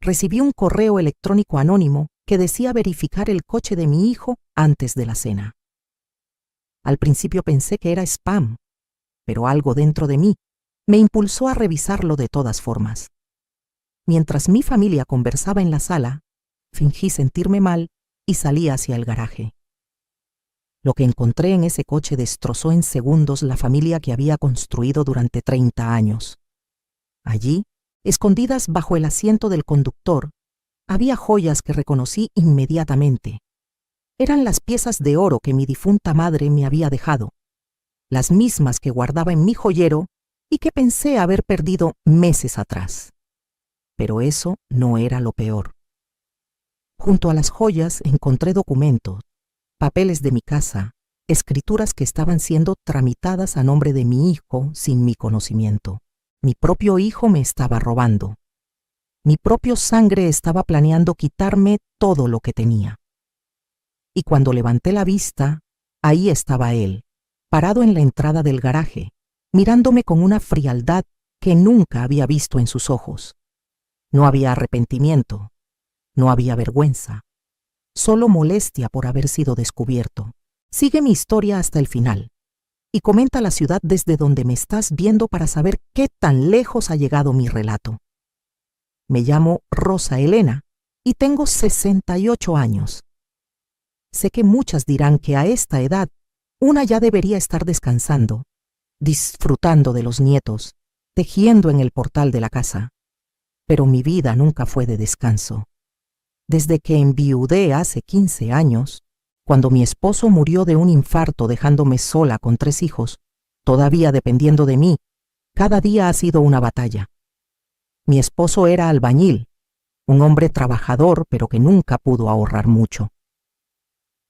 recibí un correo electrónico anónimo que decía verificar el coche de mi hijo antes de la cena. Al principio pensé que era spam, pero algo dentro de mí me impulsó a revisarlo de todas formas. Mientras mi familia conversaba en la sala, fingí sentirme mal y salí hacia el garaje. Lo que encontré en ese coche destrozó en segundos la familia que había construido durante 30 años. Allí, escondidas bajo el asiento del conductor, había joyas que reconocí inmediatamente. Eran las piezas de oro que mi difunta madre me había dejado, las mismas que guardaba en mi joyero y que pensé haber perdido meses atrás. Pero eso no era lo peor. Junto a las joyas encontré documentos, papeles de mi casa, escrituras que estaban siendo tramitadas a nombre de mi hijo sin mi conocimiento. Mi propio hijo me estaba robando. Mi propio sangre estaba planeando quitarme todo lo que tenía. Y cuando levanté la vista, ahí estaba él, parado en la entrada del garaje, mirándome con una frialdad que nunca había visto en sus ojos. No había arrepentimiento, no había vergüenza, solo molestia por haber sido descubierto. Sigue mi historia hasta el final y comenta la ciudad desde donde me estás viendo para saber qué tan lejos ha llegado mi relato. Me llamo Rosa Elena y tengo 68 años. Sé que muchas dirán que a esta edad una ya debería estar descansando, disfrutando de los nietos, tejiendo en el portal de la casa. Pero mi vida nunca fue de descanso. Desde que enviudé hace 15 años, cuando mi esposo murió de un infarto dejándome sola con 3 hijos, todavía dependiendo de mí, cada día ha sido una batalla. Mi esposo era albañil, un hombre trabajador pero que nunca pudo ahorrar mucho.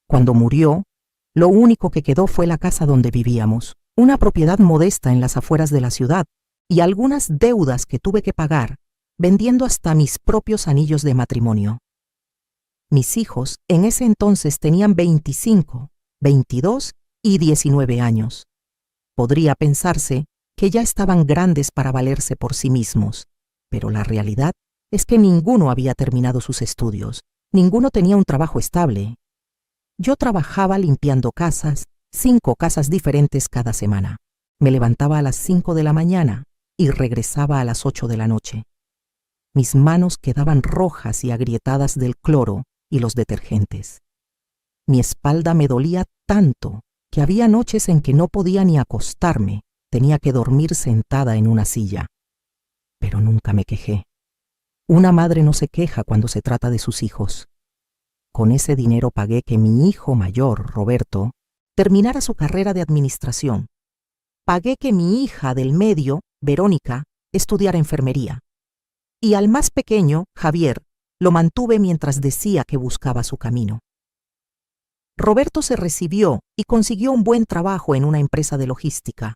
Cuando murió, lo único que quedó fue la casa donde vivíamos, una propiedad modesta en las afueras de la ciudad y algunas deudas que tuve que pagar vendiendo hasta mis propios anillos de matrimonio. Mis hijos en ese entonces tenían 25, 22 y 19 años. Podría pensarse que ya estaban grandes para valerse por sí mismos, pero la realidad es que ninguno había terminado sus estudios, ninguno tenía un trabajo estable. Yo trabajaba limpiando casas, 5 casas diferentes cada semana. Me levantaba a las 5 de la mañana y regresaba a las 8 de la noche. Mis manos quedaban rojas y agrietadas del cloro y los detergentes. Mi espalda me dolía tanto que había noches en que no podía ni acostarme, tenía que dormir sentada en una silla. Pero nunca me quejé. Una madre no se queja cuando se trata de sus hijos. Con ese dinero pagué que mi hijo mayor, Roberto, terminara su carrera de administración. Pagué que mi hija del medio, Verónica, estudiara enfermería. Y al más pequeño, Javier, lo mantuve mientras decía que buscaba su camino. Roberto se recibió y consiguió un buen trabajo en una empresa de logística.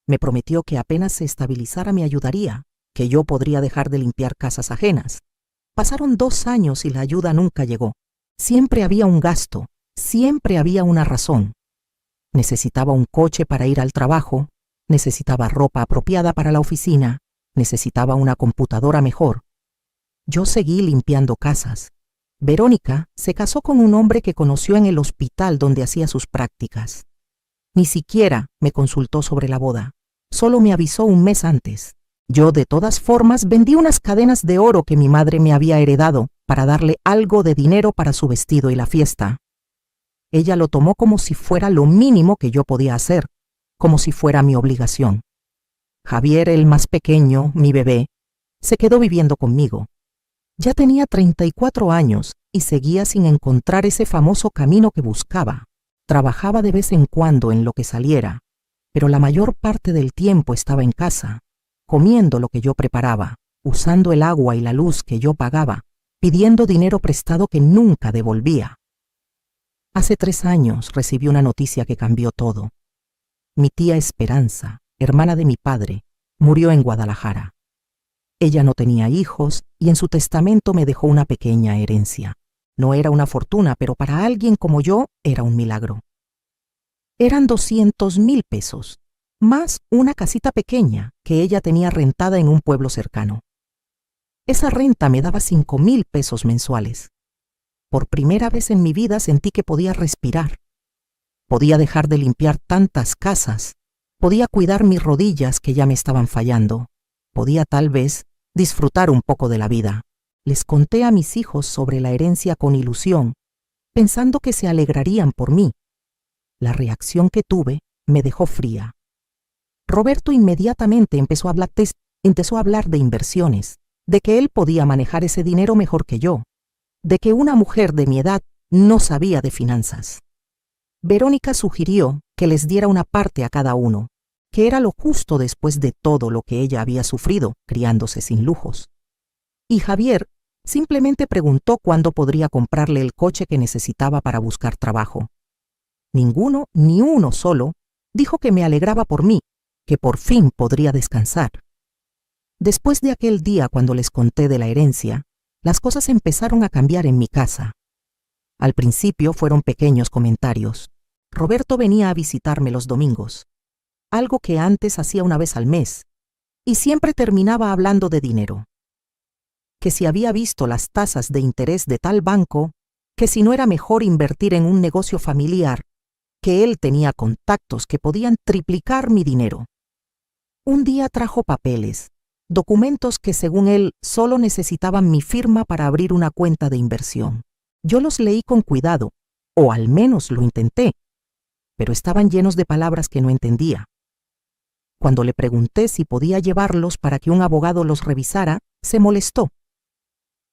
Me prometió que apenas se estabilizara me ayudaría, que yo podría dejar de limpiar casas ajenas. Pasaron 2 años y la ayuda nunca llegó. Siempre había un gasto, siempre había una razón. Necesitaba un coche para ir al trabajo, necesitaba ropa apropiada para la oficina, necesitaba una computadora mejor. Yo seguí limpiando casas. Verónica se casó con un hombre que conoció en el hospital donde hacía sus prácticas. Ni siquiera me consultó sobre la boda, solo me avisó un mes antes. Yo, de todas formas, vendí unas cadenas de oro que mi madre me había heredado para darle algo de dinero para su vestido y la fiesta. Ella lo tomó como si fuera lo mínimo que yo podía hacer, como si fuera mi obligación. Javier, el más pequeño, mi bebé, se quedó viviendo conmigo. Ya tenía 34 años y seguía sin encontrar ese famoso camino que buscaba. Trabajaba de vez en cuando en lo que saliera, pero la mayor parte del tiempo estaba en casa, comiendo lo que yo preparaba, usando el agua y la luz que yo pagaba, pidiendo dinero prestado que nunca devolvía. Hace 3 años recibí una noticia que cambió todo. Mi tía Esperanza, hermana de mi padre, murió en Guadalajara. Ella no tenía hijos y en su testamento me dejó una pequeña herencia. No era una fortuna, pero para alguien como yo era un milagro. Eran 200,000 pesos, más una casita pequeña que ella tenía rentada en un pueblo cercano. Esa renta me daba 5,000 pesos mensuales. Por primera vez en mi vida sentí que podía respirar. Podía dejar de limpiar tantas casas. Podía cuidar mis rodillas que ya me estaban fallando. Podía tal vez disfrutar un poco de la vida. Les conté a mis hijos sobre la herencia con ilusión, pensando que se alegrarían por mí. La reacción que tuve me dejó fría. Roberto inmediatamente empezó a hablar de inversiones, de que él podía manejar ese dinero mejor que yo, de que una mujer de mi edad no sabía de finanzas. Verónica sugirió que les diera una parte a cada uno, que era lo justo después de todo lo que ella había sufrido criándose sin lujos. Y Javier simplemente preguntó cuándo podría comprarle el coche que necesitaba para buscar trabajo. Ninguno, ni uno solo, dijo que me alegraba por mí, que por fin podría descansar. Después de aquel día cuando les conté de la herencia, las cosas empezaron a cambiar en mi casa. Al principio fueron pequeños comentarios. Roberto venía a visitarme los domingos, algo que antes hacía una vez al mes, y siempre terminaba hablando de dinero. Que si había visto las tasas de interés de tal banco, que si no era mejor invertir en un negocio familiar, que él tenía contactos que podían triplicar mi dinero. Un día trajo papeles, documentos que según él solo necesitaban mi firma para abrir una cuenta de inversión. Yo los leí con cuidado, o al menos lo intenté, pero estaban llenos de palabras que no entendía. Cuando le pregunté si podía llevarlos para que un abogado los revisara, se molestó.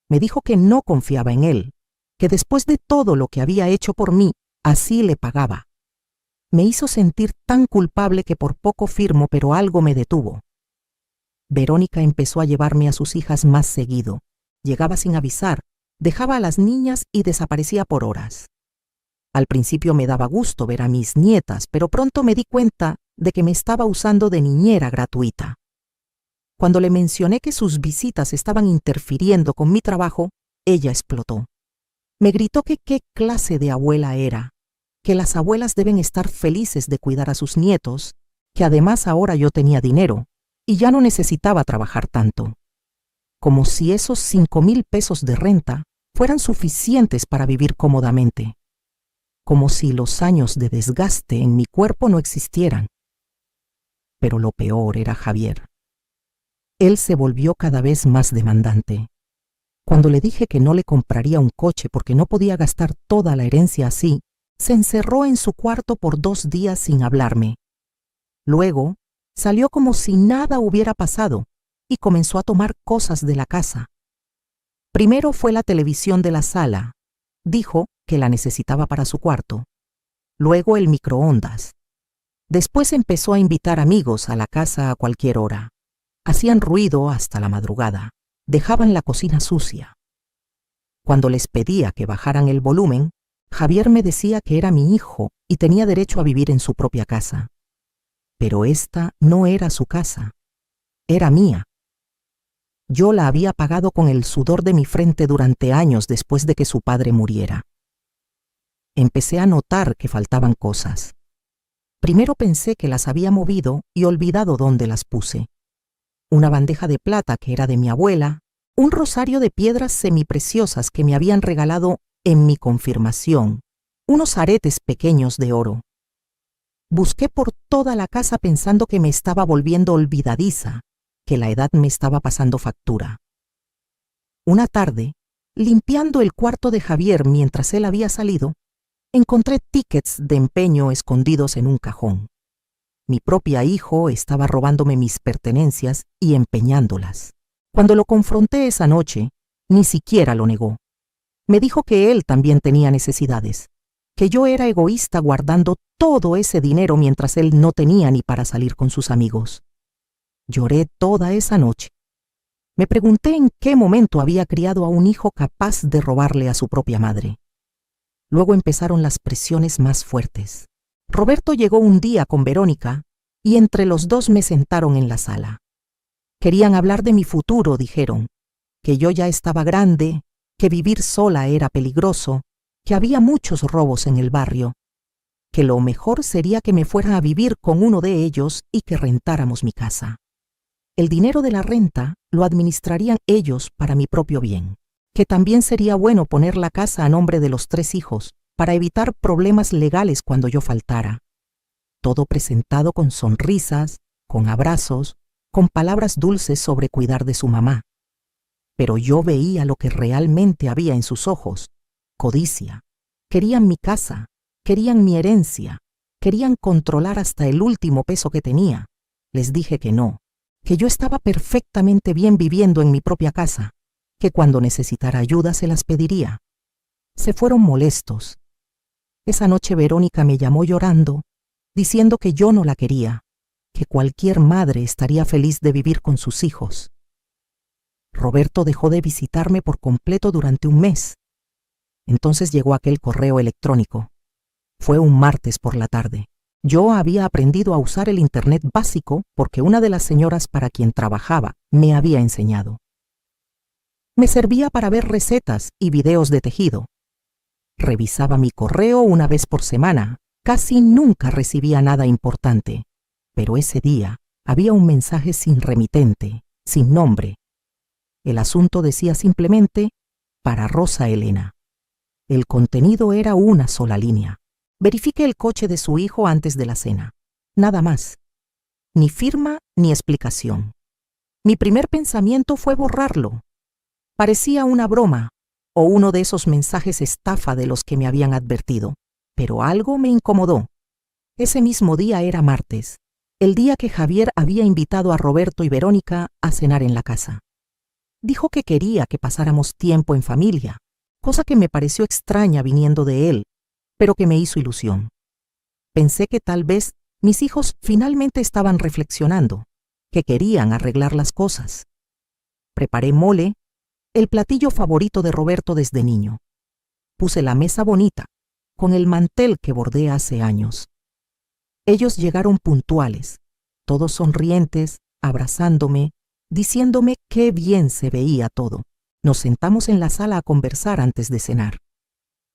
Me dijo que no confiaba en él, que después de todo lo que había hecho por mí, así le pagaba. Me hizo sentir tan culpable que por poco firmo, pero algo me detuvo. Verónica empezó a llevarme a sus hijas más seguido. Llegaba sin avisar, dejaba a las niñas y desaparecía por horas. Al principio me daba gusto ver a mis nietas, pero pronto me di cuenta de que me estaba usando de niñera gratuita. Cuando le mencioné que sus visitas estaban interfiriendo con mi trabajo, ella explotó. Me gritó que qué clase de abuela era, que las abuelas deben estar felices de cuidar a sus nietos, que además ahora yo tenía dinero y ya no necesitaba trabajar tanto. Como si esos 5,000 pesos de renta fueran suficientes para vivir cómodamente. Como si los años de desgaste en mi cuerpo no existieran. Pero lo peor era Javier. Él se volvió cada vez más demandante. Cuando le dije que no le compraría un coche porque no podía gastar toda la herencia así, se encerró en su cuarto por 2 días sin hablarme. Luego, salió como si nada hubiera pasado y comenzó a tomar cosas de la casa. Primero fue la televisión de la sala. Dijo que la necesitaba para su cuarto. Luego el microondas. Después empezó a invitar amigos a la casa a cualquier hora. Hacían ruido hasta la madrugada. Dejaban la cocina sucia. Cuando les pedía que bajaran el volumen, Javier me decía que era mi hijo y tenía derecho a vivir en su propia casa. Pero esta no era su casa. Era mía. Yo la había pagado con el sudor de mi frente durante años después de que su padre muriera. Empecé a notar que faltaban cosas. Primero pensé que las había movido y olvidado dónde las puse. Una bandeja de plata que era de mi abuela, un rosario de piedras semipreciosas que me habían regalado en mi confirmación, unos aretes pequeños de oro. Busqué por toda la casa pensando que me estaba volviendo olvidadiza, que la edad me estaba pasando factura. Una tarde, limpiando el cuarto de Javier mientras él había salido, encontré tickets de empeño escondidos en un cajón. Mi propio hijo estaba robándome mis pertenencias y empeñándolas. Cuando lo confronté esa noche, ni siquiera lo negó. Me dijo que él también tenía necesidades, que yo era egoísta guardando todo ese dinero mientras él no tenía ni para salir con sus amigos. Lloré toda esa noche. Me pregunté en qué momento había criado a un hijo capaz de robarle a su propia madre. Luego empezaron las presiones más fuertes. Roberto llegó un día con Verónica y entre los dos me sentaron en la sala. Querían hablar de mi futuro, dijeron, que yo ya estaba grande, que vivir sola era peligroso, que había muchos robos en el barrio, que lo mejor sería que me fuera a vivir con uno de ellos y que rentáramos mi casa. El dinero de la renta lo administrarían ellos para mi propio bien, que también sería bueno poner la casa a nombre de los 3 hijos para evitar problemas legales cuando yo faltara. Todo presentado con sonrisas, con abrazos, con palabras dulces sobre cuidar de su mamá. Pero yo veía lo que realmente había en sus ojos: codicia. Querían mi casa, querían mi herencia, querían controlar hasta el último peso que tenía. Les dije que no, que yo estaba perfectamente bien viviendo en mi propia casa, que cuando necesitara ayuda se las pediría. Se fueron molestos. Esa noche Verónica me llamó llorando, diciendo que yo no la quería, que cualquier madre estaría feliz de vivir con sus hijos. Roberto dejó de visitarme por completo durante un mes. Entonces llegó aquel correo electrónico. Fue un martes por la tarde. Yo había aprendido a usar el Internet básico porque una de las señoras para quien trabajaba me había enseñado. Me servía para ver recetas y videos de tejido. Revisaba mi correo una vez por semana. Casi nunca recibía nada importante. Pero ese día había un mensaje sin remitente, sin nombre. El asunto decía simplemente: para Rosa Elena. El contenido era una sola línea: verifique el coche de su hijo antes de la cena. Nada más. Ni firma ni explicación. Mi primer pensamiento fue borrarlo. Parecía una broma o uno de esos mensajes estafa de los que me habían advertido. Pero algo me incomodó. Ese mismo día era martes, el día que Javier había invitado a Roberto y Verónica a cenar en la casa. Dijo que quería que pasáramos tiempo en familia, cosa que me pareció extraña viniendo de él, pero que me hizo ilusión. Pensé que tal vez mis hijos finalmente estaban reflexionando, que querían arreglar las cosas. Preparé mole, el platillo favorito de Roberto desde niño. Puse la mesa bonita, con el mantel que bordé hace años. Ellos llegaron puntuales, todos sonrientes, abrazándome, diciéndome qué bien se veía todo. Nos sentamos en la sala a conversar antes de cenar.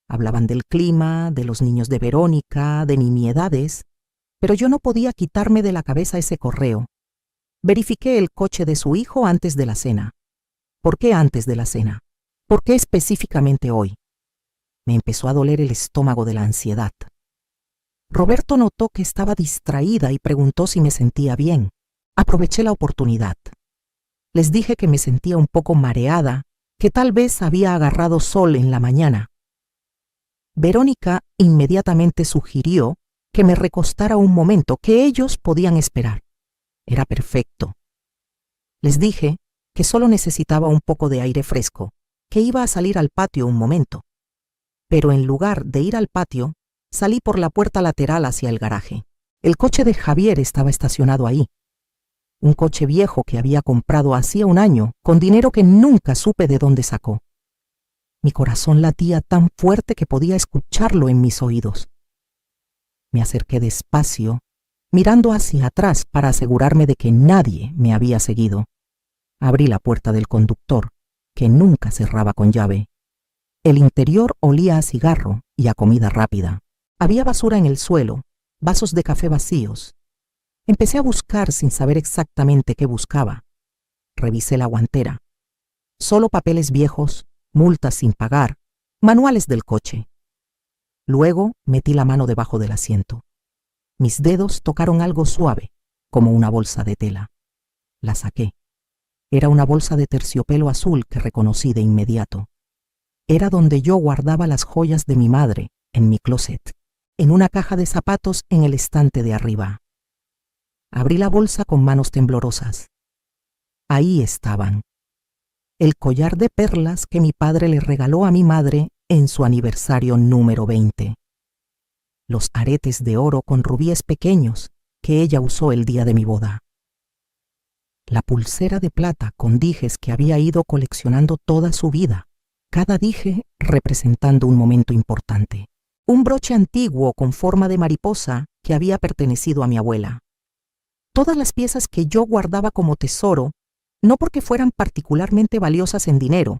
Hablaban del clima, de los niños de Verónica, de nimiedades, pero yo no podía quitarme de la cabeza ese correo. Verifiqué el coche de su hijo antes de la cena. ¿Por qué antes de la cena? ¿Por qué específicamente hoy? Me empezó a doler el estómago de la ansiedad. Roberto notó que estaba distraída y preguntó si me sentía bien. Aproveché la oportunidad. Les dije que me sentía un poco mareada, que tal vez había agarrado sol en la mañana. Verónica inmediatamente sugirió que me recostara un momento, que ellos podían esperar. Era perfecto. Les dije que solo necesitaba un poco de aire fresco, que iba a salir al patio un momento. Pero en lugar de ir al patio, salí por la puerta lateral hacia el garaje. El coche de Javier estaba estacionado ahí. Un coche viejo que había comprado hacía un año, con dinero que nunca supe de dónde sacó. Mi corazón latía tan fuerte que podía escucharlo en mis oídos. Me acerqué despacio, mirando hacia atrás para asegurarme de que nadie me había seguido. Abrí la puerta del conductor, que nunca cerraba con llave. El interior olía a cigarro y a comida rápida. Había basura en el suelo, vasos de café vacíos. Empecé a buscar sin saber exactamente qué buscaba. Revisé la guantera. Solo papeles viejos, multas sin pagar, manuales del coche. Luego metí la mano debajo del asiento. Mis dedos tocaron algo suave, como una bolsa de tela. La saqué. Era una bolsa de terciopelo azul que reconocí de inmediato. Era donde yo guardaba las joyas de mi madre, en mi closet, en una caja de zapatos en el estante de arriba. Abrí la bolsa con manos temblorosas. Ahí estaban. El collar de perlas que mi padre le regaló a mi madre en su aniversario número 20. Los aretes de oro con rubíes pequeños que ella usó el día de mi boda. La pulsera de plata con dijes que había ido coleccionando toda su vida, cada dije representando un momento importante. Un broche antiguo con forma de mariposa que había pertenecido a mi abuela. Todas las piezas que yo guardaba como tesoro, no porque fueran particularmente valiosas en dinero,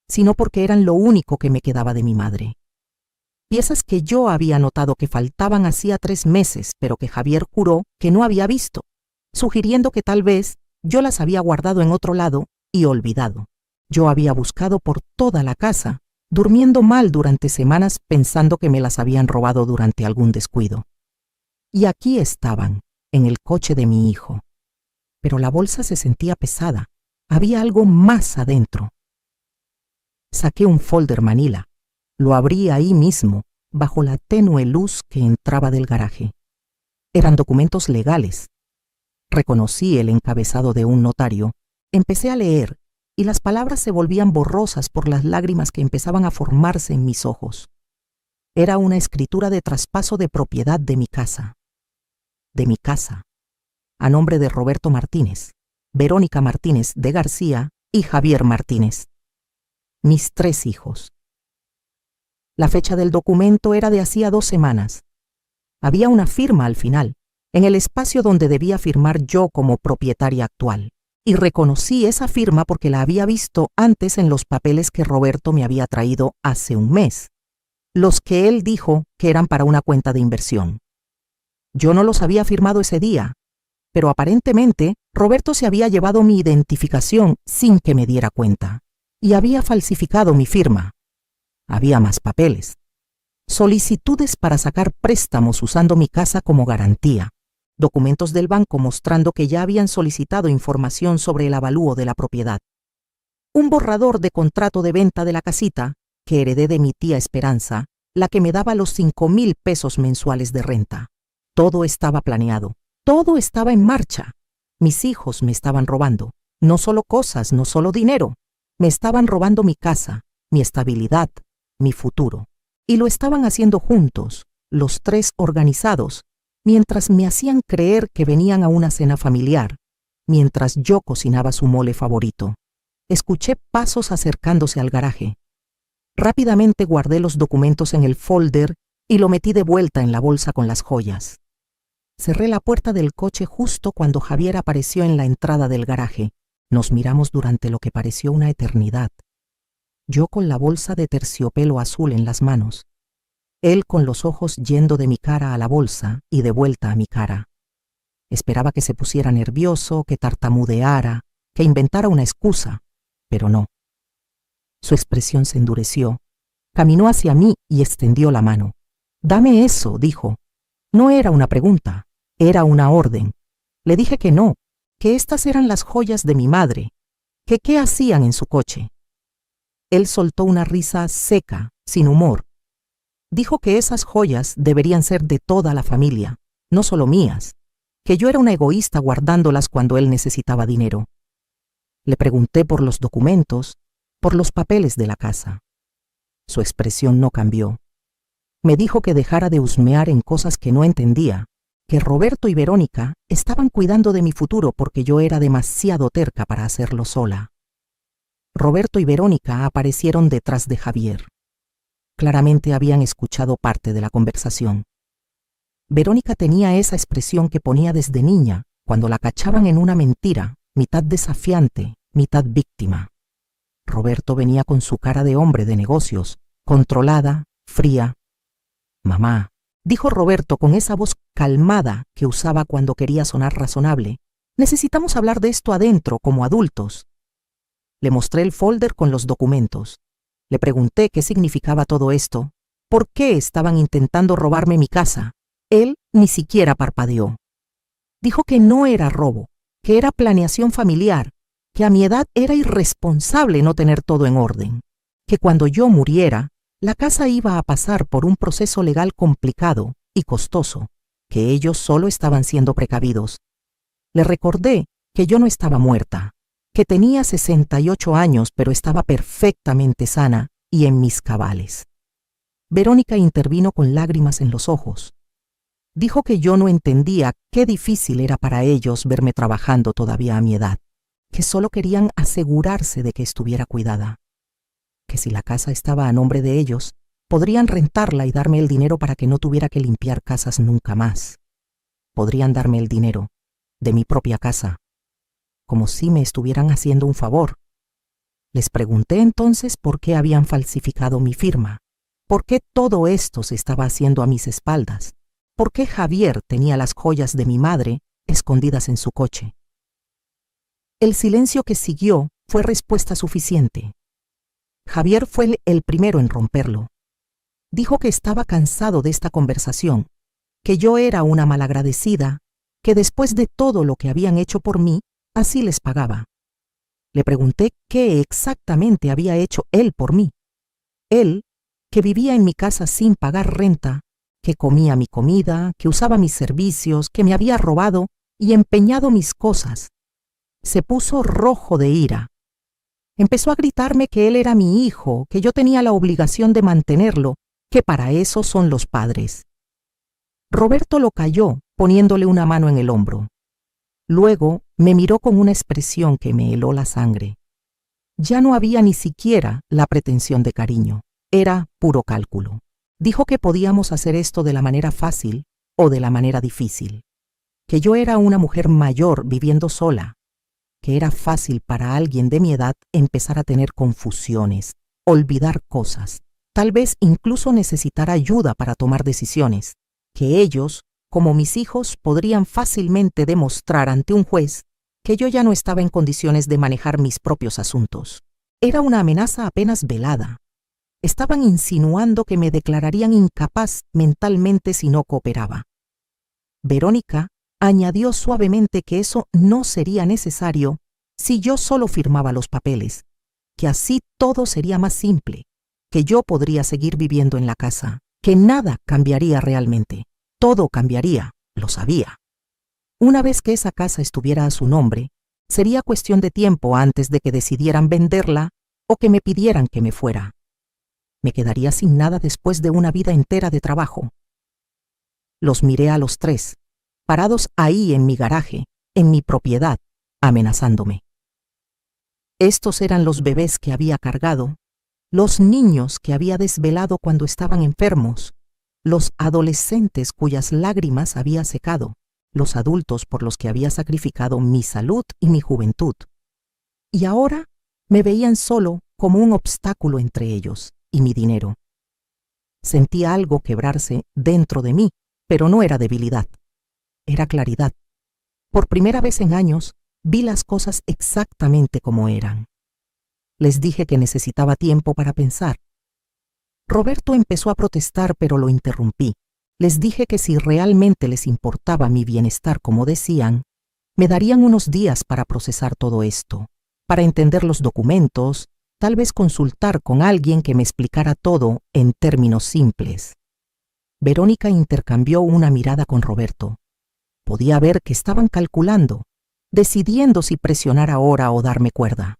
sino porque eran lo único que me quedaba de mi madre. Piezas que yo había notado que faltaban hacía 3 meses, pero que Javier juró que no había visto, sugiriendo que tal vez Yo las había guardado en otro lado y olvidado. Yo había buscado por toda la casa, durmiendo mal durante semanas pensando que me las habían robado durante algún descuido. Y aquí estaban, en el coche de mi hijo. Pero la bolsa se sentía pesada. Había algo más adentro. Saqué un folder manila. Lo abrí ahí mismo, bajo la tenue luz que entraba del garaje. Eran documentos legales. Reconocí el encabezado de un notario. Empecé a leer, y las palabras se volvían borrosas por las lágrimas que empezaban a formarse en mis ojos. Era una escritura de traspaso de propiedad de mi casa. De mi casa. A nombre de Roberto Martínez, Verónica Martínez de García y Javier Martínez. Mis 3 hijos. La fecha del documento era de hacía 2 semanas. Había una firma al final, en el espacio donde debía firmar yo como propietaria actual. Y reconocí esa firma porque la había visto antes en los papeles que Roberto me había traído hace un mes, los que él dijo que eran para una cuenta de inversión. Yo no los había firmado ese día, pero aparentemente Roberto se había llevado mi identificación sin que me diera cuenta, y había falsificado mi firma. Había más papeles. Solicitudes para sacar préstamos usando mi casa como garantía. Documentos del banco mostrando que ya habían solicitado información sobre el avalúo de la propiedad. Un borrador de contrato de venta de la casita que heredé de mi tía Esperanza, la que me daba los 5,000 pesos mensuales de renta. Todo estaba planeado, todo estaba en marcha. Mis hijos me estaban robando, no solo cosas, no solo dinero. Me estaban robando mi casa, mi estabilidad, mi futuro. Y lo estaban haciendo juntos, los 3 organizados, mientras me hacían creer que venían a una cena familiar, mientras yo cocinaba su mole favorito. Escuché pasos acercándose al garaje. Rápidamente guardé los documentos en el folder y lo metí de vuelta en la bolsa con las joyas. Cerré la puerta del coche justo cuando Javier apareció en la entrada del garaje. Nos miramos durante lo que pareció una eternidad. Yo con la bolsa de terciopelo azul en las manos. Él con los ojos yendo de mi cara a la bolsa y de vuelta a mi cara. Esperaba que se pusiera nervioso, que tartamudeara, que inventara una excusa, pero no. Su expresión se endureció. Caminó hacia mí y extendió la mano. «Dame eso», dijo. No era una pregunta, era una orden. Le dije que no, que estas eran las joyas de mi madre, que qué hacían en su coche. Él soltó una risa seca, sin humor. Dijo que esas joyas deberían ser de toda la familia, no solo mías, que yo era una egoísta guardándolas cuando él necesitaba dinero. Le pregunté por los documentos, por los papeles de la casa. Su expresión no cambió. Me dijo que dejara de husmear en cosas que no entendía, que Roberto y Verónica estaban cuidando de mi futuro porque yo era demasiado terca para hacerlo sola. Roberto y Verónica aparecieron detrás de Javier. Claramente habían escuchado parte de la conversación. Verónica tenía esa expresión que ponía desde niña, cuando la cachaban en una mentira, mitad desafiante, mitad víctima. Roberto venía con su cara de hombre de negocios, controlada, fría. «Mamá», dijo Roberto con esa voz calmada que usaba cuando quería sonar razonable, «necesitamos hablar de esto adentro, como adultos». Le mostré el folder con los documentos. Le pregunté qué significaba todo esto, por qué estaban intentando robarme mi casa. Él ni siquiera parpadeó. Dijo que no era robo, que era planeación familiar, que a mi edad era irresponsable no tener todo en orden, que cuando yo muriera, la casa iba a pasar por un proceso legal complicado y costoso, que ellos solo estaban siendo precavidos. Le recordé que yo no estaba muerta, que tenía 68 años, pero estaba perfectamente sana y en mis cabales. Verónica intervino con lágrimas en los ojos. Dijo que yo no entendía qué difícil era para ellos verme trabajando todavía a mi edad, que solo querían asegurarse de que estuviera cuidada, que si la casa estaba a nombre de ellos, podrían rentarla y darme el dinero para que no tuviera que limpiar casas nunca más. Podrían darme el dinero de mi propia casa, como si me estuvieran haciendo un favor. Les pregunté entonces por qué habían falsificado mi firma, por qué todo esto se estaba haciendo a mis espaldas, por qué Javier tenía las joyas de mi madre escondidas en su coche. El silencio que siguió fue respuesta suficiente. Javier fue el primero en romperlo. Dijo que estaba cansado de esta conversación, que yo era una malagradecida, que después de todo lo que habían hecho por mí, así les pagaba. Le pregunté qué exactamente había hecho él por mí. Él, que vivía en mi casa sin pagar renta, que comía mi comida, que usaba mis servicios, que me había robado y empeñado mis cosas. Se puso rojo de ira. Empezó a gritarme que él era mi hijo, que yo tenía la obligación de mantenerlo, que para eso son los padres. Roberto lo calló, poniéndole una mano en el hombro. Luego me miró con una expresión que me heló la sangre. Ya no había ni siquiera la pretensión de cariño, era puro cálculo. Dijo que podíamos hacer esto de la manera fácil o de la manera difícil, que yo era una mujer mayor viviendo sola, que era fácil para alguien de mi edad empezar a tener confusiones, olvidar cosas, tal vez incluso necesitar ayuda para tomar decisiones, que ellos, como mis hijos, podrían fácilmente demostrar ante un juez que yo ya no estaba en condiciones de manejar mis propios asuntos. Era una amenaza apenas velada. Estaban insinuando que me declararían incapaz mentalmente si no cooperaba. Verónica añadió suavemente que eso no sería necesario si yo solo firmaba los papeles, que así todo sería más simple, que yo podría seguir viviendo en la casa, que nada cambiaría realmente. Todo cambiaría, lo sabía. Una vez que esa casa estuviera a su nombre, sería cuestión de tiempo antes de que decidieran venderla o que me pidieran que me fuera. Me quedaría sin nada después de una vida entera de trabajo. Los miré a los tres, parados ahí en mi garaje, en mi propiedad, amenazándome. Estos eran los bebés que había cargado, los niños que había desvelado cuando estaban enfermos, los adolescentes cuyas lágrimas había secado, los adultos por los que había sacrificado mi salud y mi juventud. Y ahora me veían solo como un obstáculo entre ellos y mi dinero. Sentí algo quebrarse dentro de mí, pero no era debilidad. Era claridad. Por primera vez en años, vi las cosas exactamente como eran. Les dije que necesitaba tiempo para pensar. Roberto empezó a protestar, pero lo interrumpí. Les dije que si realmente les importaba mi bienestar, como decían, me darían unos días para procesar todo esto, para entender los documentos, tal vez consultar con alguien que me explicara todo en términos simples. Verónica intercambió una mirada con Roberto. Podía ver que estaban calculando, decidiendo si presionar ahora o darme cuerda.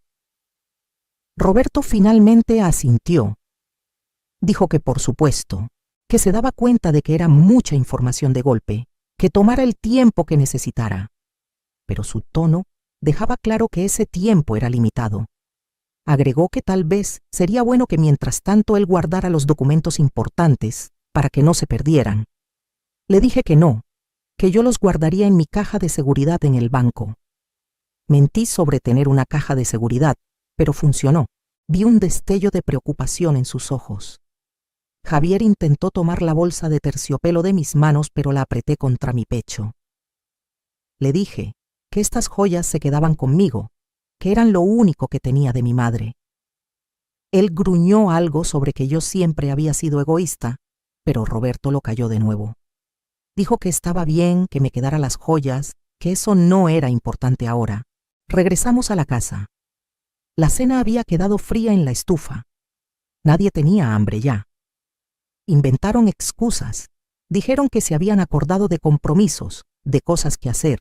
Roberto finalmente asintió. Dijo que por supuesto, que se daba cuenta de que era mucha información de golpe, que tomara el tiempo que necesitara. Pero su tono dejaba claro que ese tiempo era limitado. Agregó que tal vez sería bueno que mientras tanto él guardara los documentos importantes para que no se perdieran. Le dije que no, que yo los guardaría en mi caja de seguridad en el banco. Mentí sobre tener una caja de seguridad, pero funcionó. Vi un destello de preocupación en sus ojos. Javier intentó tomar la bolsa de terciopelo de mis manos, pero la apreté contra mi pecho. Le dije que estas joyas se quedaban conmigo, que eran lo único que tenía de mi madre. Él gruñó algo sobre que yo siempre había sido egoísta, pero Roberto lo calló de nuevo. Dijo que estaba bien que me quedara las joyas, que eso no era importante ahora. Regresamos a la casa. La cena había quedado fría en la estufa. Nadie tenía hambre ya. Inventaron excusas. Dijeron que se habían acordado de compromisos, de cosas que hacer.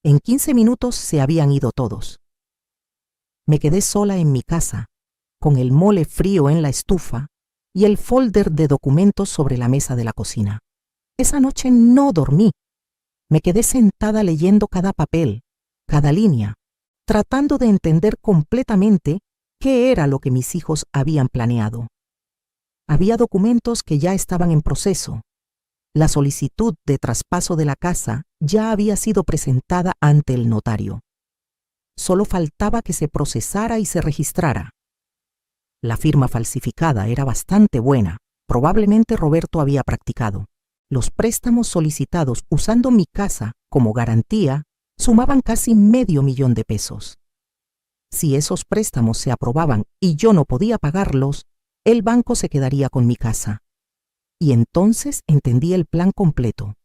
En 15 minutos se habían ido todos. Me quedé sola en mi casa, con el mole frío en la estufa y el folder de documentos sobre la mesa de la cocina. Esa noche no dormí. Me quedé sentada leyendo cada papel, cada línea, tratando de entender completamente qué era lo que mis hijos habían planeado. Había documentos que ya estaban en proceso. La solicitud de traspaso de la casa ya había sido presentada ante el notario. Solo faltaba que se procesara y se registrara. La firma falsificada era bastante buena. Probablemente Roberto había practicado. Los préstamos solicitados usando mi casa como garantía sumaban casi $500,000. Si esos préstamos se aprobaban y yo no podía pagarlos, el banco se quedaría con mi casa. Y entonces entendí el plan completo.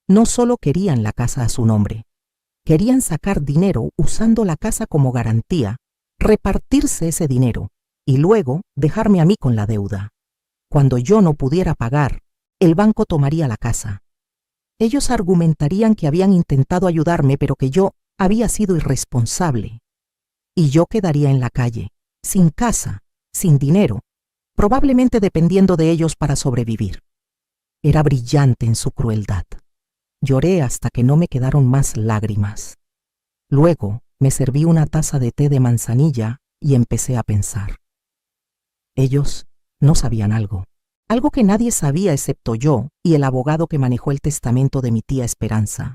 No solo querían la casa a su nombre, querían sacar dinero usando la casa como garantía, repartirse ese dinero y luego dejarme a mí con la deuda. Cuando yo no pudiera pagar, el banco tomaría la casa. Ellos argumentarían que habían intentado ayudarme, pero que yo había sido irresponsable. Y yo quedaría en la calle, sin casa, sin dinero, probablemente dependiendo de ellos para sobrevivir. Era brillante en su crueldad. Lloré hasta que no me quedaron más lágrimas. Luego me serví una taza de té de manzanilla y empecé a pensar. Ellos no sabían algo que nadie sabía excepto yo y el abogado que manejó el testamento de mi tía Esperanza.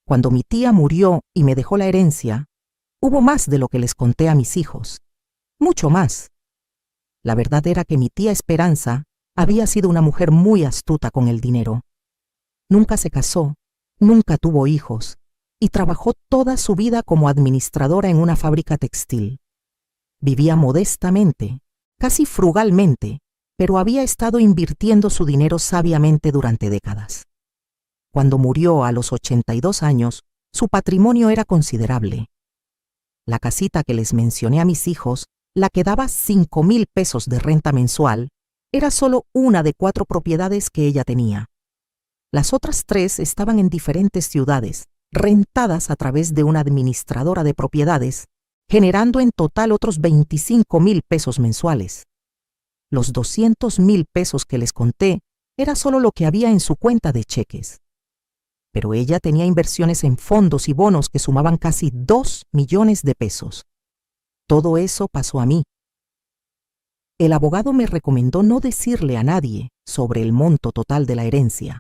Cuando mi tía murió y me dejó la herencia, hubo más de lo que les conté a mis hijos, mucho más. La verdad era que mi tía Esperanza había sido una mujer muy astuta con el dinero. Nunca se casó, nunca tuvo hijos y trabajó toda su vida como administradora en una fábrica textil. Vivía modestamente, casi frugalmente, pero había estado invirtiendo su dinero sabiamente durante décadas. Cuando murió a los 82 años, su patrimonio era considerable. La casita que les mencioné a mis hijos, la que daba $5,000 de renta mensual, era solo una de 4 propiedades que ella tenía. Las otras 3 estaban en diferentes ciudades, rentadas a través de una administradora de propiedades, generando en total otros $25,000 mensuales. Los $200,000 que les conté era solo lo que había en su cuenta de cheques. Pero ella tenía inversiones en fondos y bonos que sumaban casi $2 millones. Todo eso pasó a mí. El abogado me recomendó no decirle a nadie sobre el monto total de la herencia.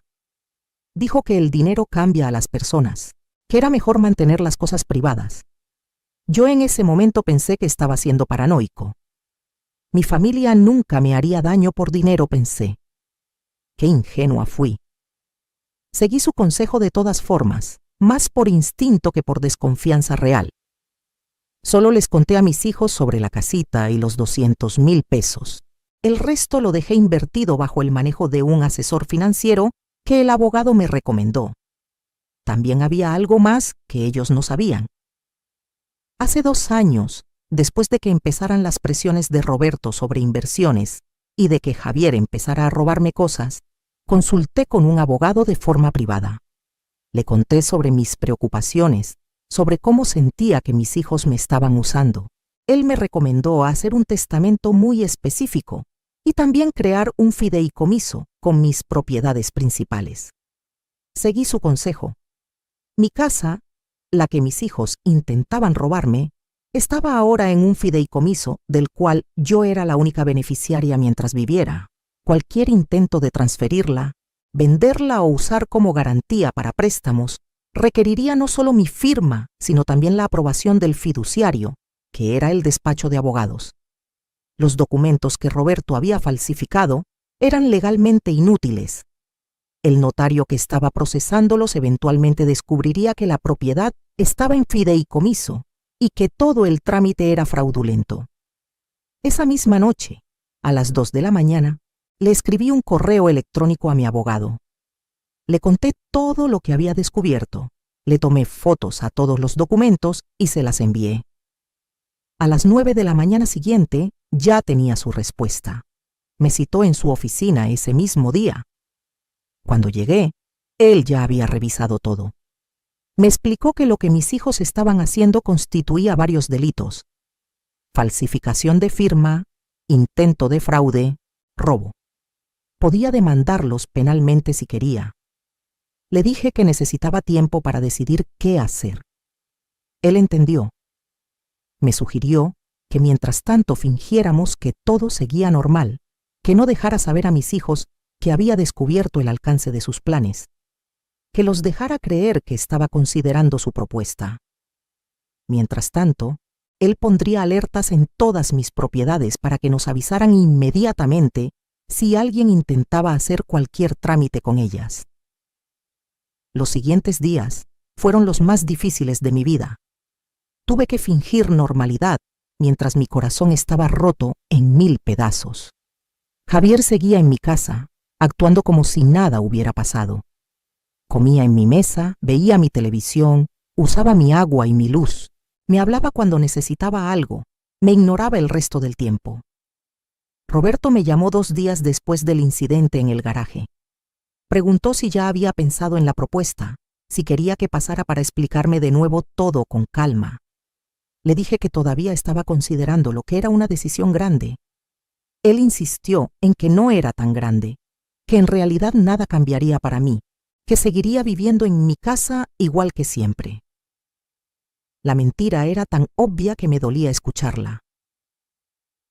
Dijo que el dinero cambia a las personas, que era mejor mantener las cosas privadas. Yo en ese momento pensé que estaba siendo paranoico. Mi familia nunca me haría daño por dinero, pensé. Qué ingenua fui. Seguí su consejo de todas formas, más por instinto que por desconfianza real. Solo les conté a mis hijos sobre la casita y los $200,000. El resto lo dejé invertido bajo el manejo de un asesor financiero que el abogado me recomendó. También había algo más que ellos no sabían. Hace 2 años, después de que empezaran las presiones de Roberto sobre inversiones y de que Javier empezara a robarme cosas, consulté con un abogado de forma privada. Le conté sobre mis preocupaciones, sobre cómo sentía que mis hijos me estaban usando. Él me recomendó hacer un testamento muy específico y también crear un fideicomiso con mis propiedades principales. Seguí su consejo. Mi casa, la que mis hijos intentaban robarme, estaba ahora en un fideicomiso del cual yo era la única beneficiaria mientras viviera. Cualquier intento de transferirla, venderla o usar como garantía para préstamos requeriría no solo mi firma, sino también la aprobación del fiduciario, que era el despacho de abogados. Los documentos que Roberto había falsificado eran legalmente inútiles. El notario que estaba procesándolos eventualmente descubriría que la propiedad estaba en fideicomiso y que todo el trámite era fraudulento. Esa misma noche, a las 2 de la mañana, le escribí un correo electrónico a mi abogado. Le conté todo lo que había descubierto, le tomé fotos a todos los documentos y se las envié. A las 9 de la mañana siguiente ya tenía su respuesta. Me citó en su oficina ese mismo día. Cuando llegué, él ya había revisado todo. Me explicó que lo que mis hijos estaban haciendo constituía varios delitos: falsificación de firma, intento de fraude, robo. Podía demandarlos penalmente si quería. Le dije que necesitaba tiempo para decidir qué hacer. Él entendió. Me sugirió que mientras tanto fingiéramos que todo seguía normal, que no dejara saber a mis hijos que había descubierto el alcance de sus planes, que los dejara creer que estaba considerando su propuesta. Mientras tanto, él pondría alertas en todas mis propiedades para que nos avisaran inmediatamente si alguien intentaba hacer cualquier trámite con ellas. Los siguientes días fueron los más difíciles de mi vida. Tuve que fingir normalidad mientras mi corazón estaba roto en 1000 pedazos. Javier seguía en mi casa, actuando como si nada hubiera pasado. Comía en mi mesa, veía mi televisión, usaba mi agua y mi luz, me hablaba cuando necesitaba algo, me ignoraba el resto del tiempo. Roberto me llamó 2 días después del incidente en el garaje. Preguntó si ya había pensado en la propuesta, si quería que pasara para explicarme de nuevo todo con calma. Le dije que todavía estaba considerándolo, que era una decisión grande. Él insistió en que no era tan grande, que en realidad nada cambiaría para mí, que seguiría viviendo en mi casa igual que siempre. La mentira era tan obvia que me dolía escucharla.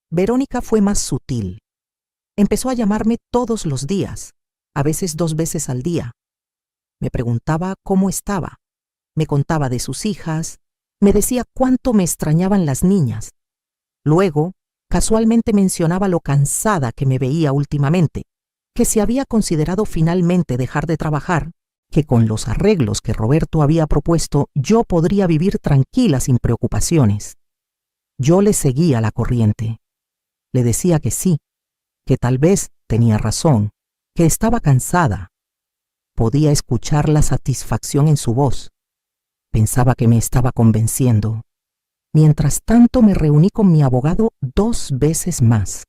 Verónica fue más sutil. Empezó a llamarme todos los días, a veces 2 veces al día. Me preguntaba cómo estaba, me contaba de sus hijas, me decía cuánto me extrañaban las niñas. Luego, casualmente mencionaba lo cansada que me veía últimamente, que se había considerado finalmente dejar de trabajar, que con los arreglos que Roberto había propuesto yo podría vivir tranquila sin preocupaciones. Yo le seguía la corriente. Le decía que sí, que tal vez tenía razón, que estaba cansada. Podía escuchar la satisfacción en su voz. Pensaba que me estaba convenciendo. Mientras tanto me reuní con mi abogado 2 veces más.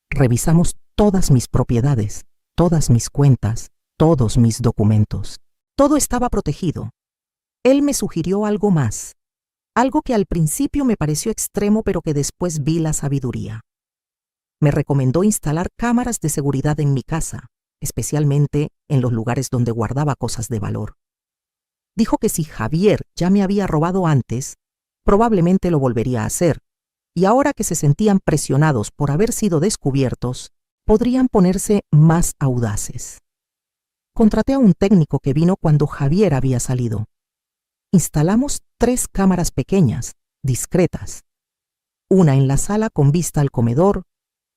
Revisamos todas mis propiedades, todas mis cuentas, todos mis documentos. Todo estaba protegido. Él me sugirió algo más, algo que al principio me pareció extremo pero que después vi la sabiduría. Me recomendó instalar cámaras de seguridad en mi casa, especialmente en los lugares donde guardaba cosas de valor. Dijo que si Javier ya me había robado antes, probablemente lo volvería a hacer, y ahora que se sentían presionados por haber sido descubiertos, podrían ponerse más audaces. Contraté a un técnico que vino cuando Javier había salido. Instalamos 3 cámaras pequeñas, discretas. Una en la sala con vista al comedor,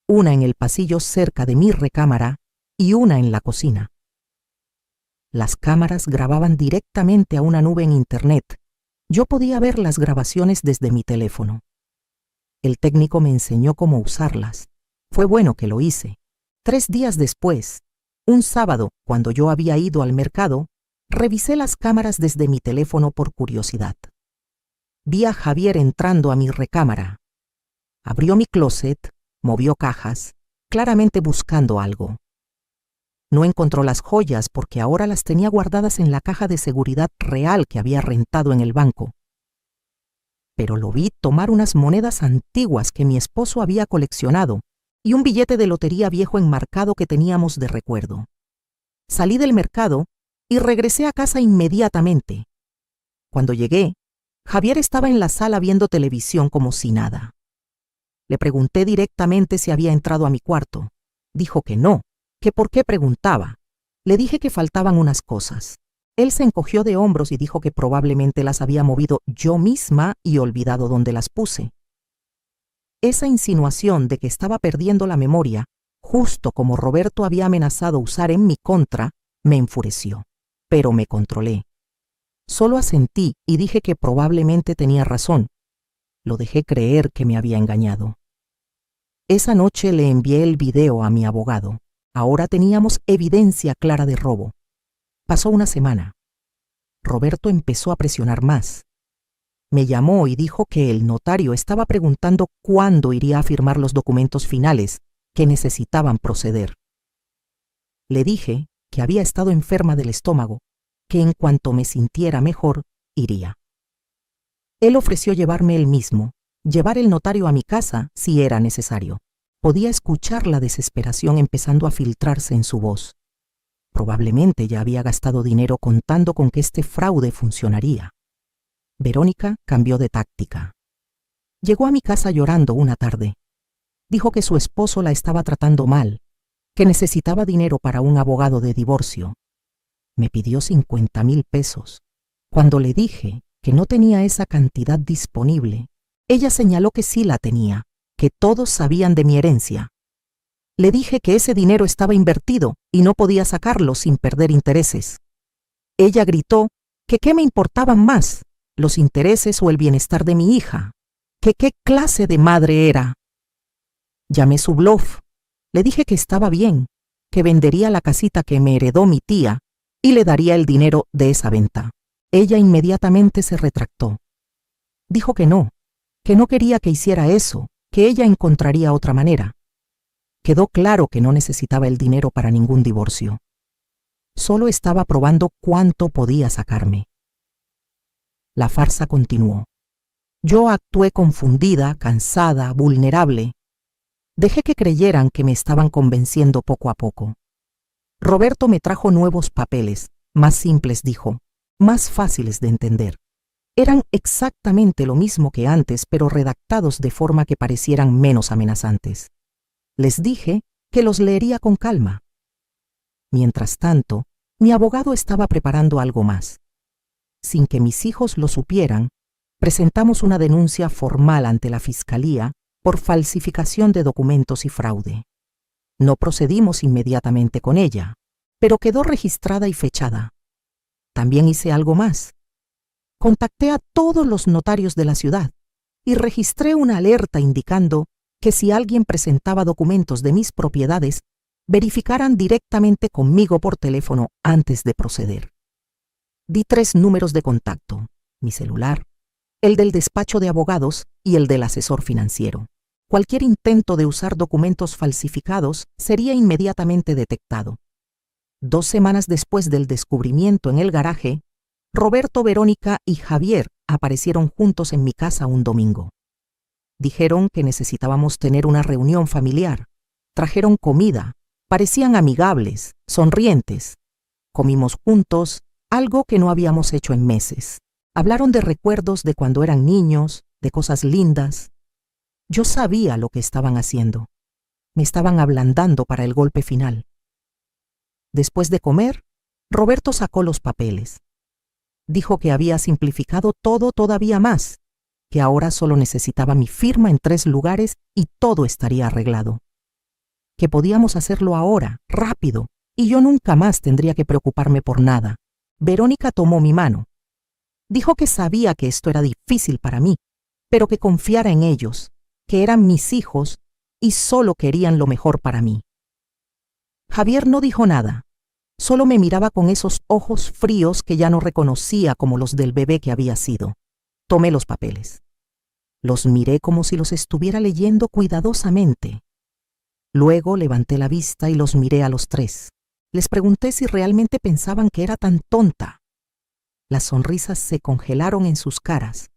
una en el pasillo cerca de mi recámara y una en la cocina. Las cámaras grababan directamente a una nube en Internet. Yo podía ver las grabaciones desde mi teléfono. El técnico me enseñó cómo usarlas. Fue bueno que lo hice. 3 días después, un sábado, cuando yo había ido al mercado, revisé las cámaras desde mi teléfono por curiosidad. Vi a Javier entrando a mi recámara. Abrió mi closet, movió cajas, claramente buscando algo. No encontró las joyas porque ahora las tenía guardadas en la caja de seguridad real que había rentado en el banco. Pero lo vi tomar unas monedas antiguas que mi esposo había coleccionado y un billete de lotería viejo enmarcado que teníamos de recuerdo. Salí del mercado y regresé a casa inmediatamente. Cuando llegué, Javier estaba en la sala viendo televisión como si nada. Le pregunté directamente si había entrado a mi cuarto. Dijo que no, que por qué preguntaba. Le dije que faltaban unas cosas. Él se encogió de hombros y dijo que probablemente las había movido yo misma y olvidado dónde las puse. Esa insinuación de que estaba perdiendo la memoria, justo como Roberto había amenazado usar en mi contra, me enfureció, pero me controlé. Solo asentí y dije que probablemente tenía razón. Lo dejé creer que me había engañado. Esa noche le envié el video a mi abogado. Ahora teníamos evidencia clara de robo. Pasó una semana. Roberto empezó a presionar más. Me llamó y dijo que el notario estaba preguntando cuándo iría a firmar los documentos finales que necesitaban proceder. Le dije que había estado enferma del estómago, que en cuanto me sintiera mejor, iría. Él ofreció llevarme él mismo, llevar el notario a mi casa si era necesario. Podía escuchar la desesperación empezando a filtrarse en su voz. Probablemente ya había gastado dinero contando con que este fraude funcionaría. Verónica cambió de táctica. Llegó a mi casa llorando una tarde. Dijo que su esposo la estaba tratando mal, que necesitaba dinero para un abogado de divorcio. Me pidió 50,000 pesos. Cuando le dije que no tenía esa cantidad disponible, ella señaló que sí la tenía, que todos sabían de mi herencia. Le dije que ese dinero estaba invertido y no podía sacarlo sin perder intereses. Ella gritó que qué me importaban más, los intereses o el bienestar de mi hija, que qué clase de madre era. Llamé su bluff, le dije que estaba bien, que vendería la casita que me heredó mi tía y le daría el dinero de esa venta. Ella inmediatamente se retractó. Dijo que no quería que hiciera eso, que ella encontraría otra manera. Quedó claro que no necesitaba el dinero para ningún divorcio. Solo estaba probando cuánto podía sacarme. La farsa continuó. Yo actué confundida, cansada, vulnerable. Dejé que creyeran que me estaban convenciendo poco a poco. Roberto me trajo nuevos papeles, más simples, dijo, más fáciles de entender. Eran exactamente lo mismo que antes, pero redactados de forma que parecieran menos amenazantes. Les dije que los leería con calma. Mientras tanto, mi abogado estaba preparando algo más. Sin que mis hijos lo supieran, presentamos una denuncia formal ante la Fiscalía por falsificación de documentos y fraude. No procedimos inmediatamente con ella, pero quedó registrada y fechada. También hice algo más. Contacté a todos los notarios de la ciudad y registré una alerta indicando que si alguien presentaba documentos de mis propiedades, verificaran directamente conmigo por teléfono antes de proceder. Di 3 números de contacto, mi celular, el del despacho de abogados y el del asesor financiero. Cualquier intento de usar documentos falsificados sería inmediatamente detectado. 2 semanas después del descubrimiento en el garaje, Roberto, Verónica y Javier aparecieron juntos en mi casa un domingo. Dijeron que necesitábamos tener una reunión familiar. Trajeron comida, parecían amigables, sonrientes. Comimos juntos, algo que no habíamos hecho en meses. Hablaron de recuerdos de cuando eran niños, de cosas lindas. Yo sabía lo que estaban haciendo. Me estaban ablandando para el golpe final. Después de comer, Roberto sacó los papeles. Dijo que había simplificado todo todavía más, que ahora solo necesitaba mi firma en 3 lugares y todo estaría arreglado. Que podíamos hacerlo ahora, rápido, y yo nunca más tendría que preocuparme por nada. Verónica tomó mi mano. Dijo que sabía que esto era difícil para mí, pero que confiara en ellos, que eran mis hijos y solo querían lo mejor para mí. Javier no dijo nada. Solo me miraba con esos ojos fríos que ya no reconocía como los del bebé que había sido. Tomé los papeles. Los miré como si los estuviera leyendo cuidadosamente. Luego levanté la vista y los miré a los 3. Les pregunté si realmente pensaban que era tan tonta. Las sonrisas se congelaron en sus caras.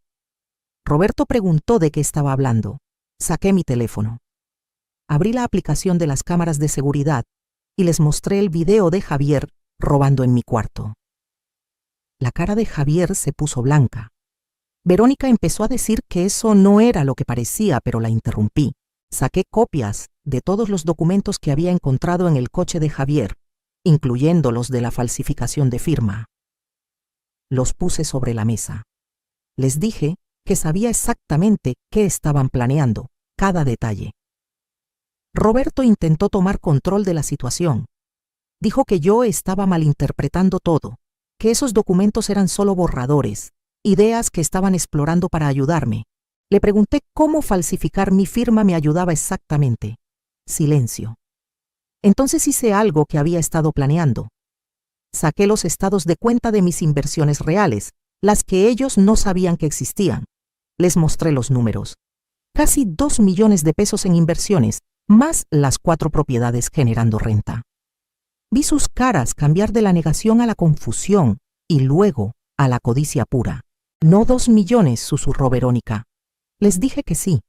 Roberto preguntó de qué estaba hablando. Saqué mi teléfono. Abrí la aplicación de las cámaras de seguridad y les mostré el video de Javier robando en mi cuarto. La cara de Javier se puso blanca. Verónica empezó a decir que eso no era lo que parecía, pero la interrumpí. Saqué copias de todos los documentos que había encontrado en el coche de Javier, incluyendo los de la falsificación de firma. Los puse sobre la mesa. Les dije que sabía exactamente qué estaban planeando, cada detalle. Roberto intentó tomar control de la situación. Dijo que yo estaba malinterpretando todo, que esos documentos eran solo borradores, ideas que estaban explorando para ayudarme. Le pregunté cómo falsificar mi firma me ayudaba exactamente. Silencio. Entonces hice algo que había estado planeando. Saqué los estados de cuenta de mis inversiones reales, las que ellos no sabían que existían. Les mostré los números. Casi 2 millones de pesos en inversiones, más las 4 propiedades generando renta. Vi sus caras cambiar de la negación a la confusión y luego a la codicia pura. No 2 millones, susurró Verónica. Les dije que sí,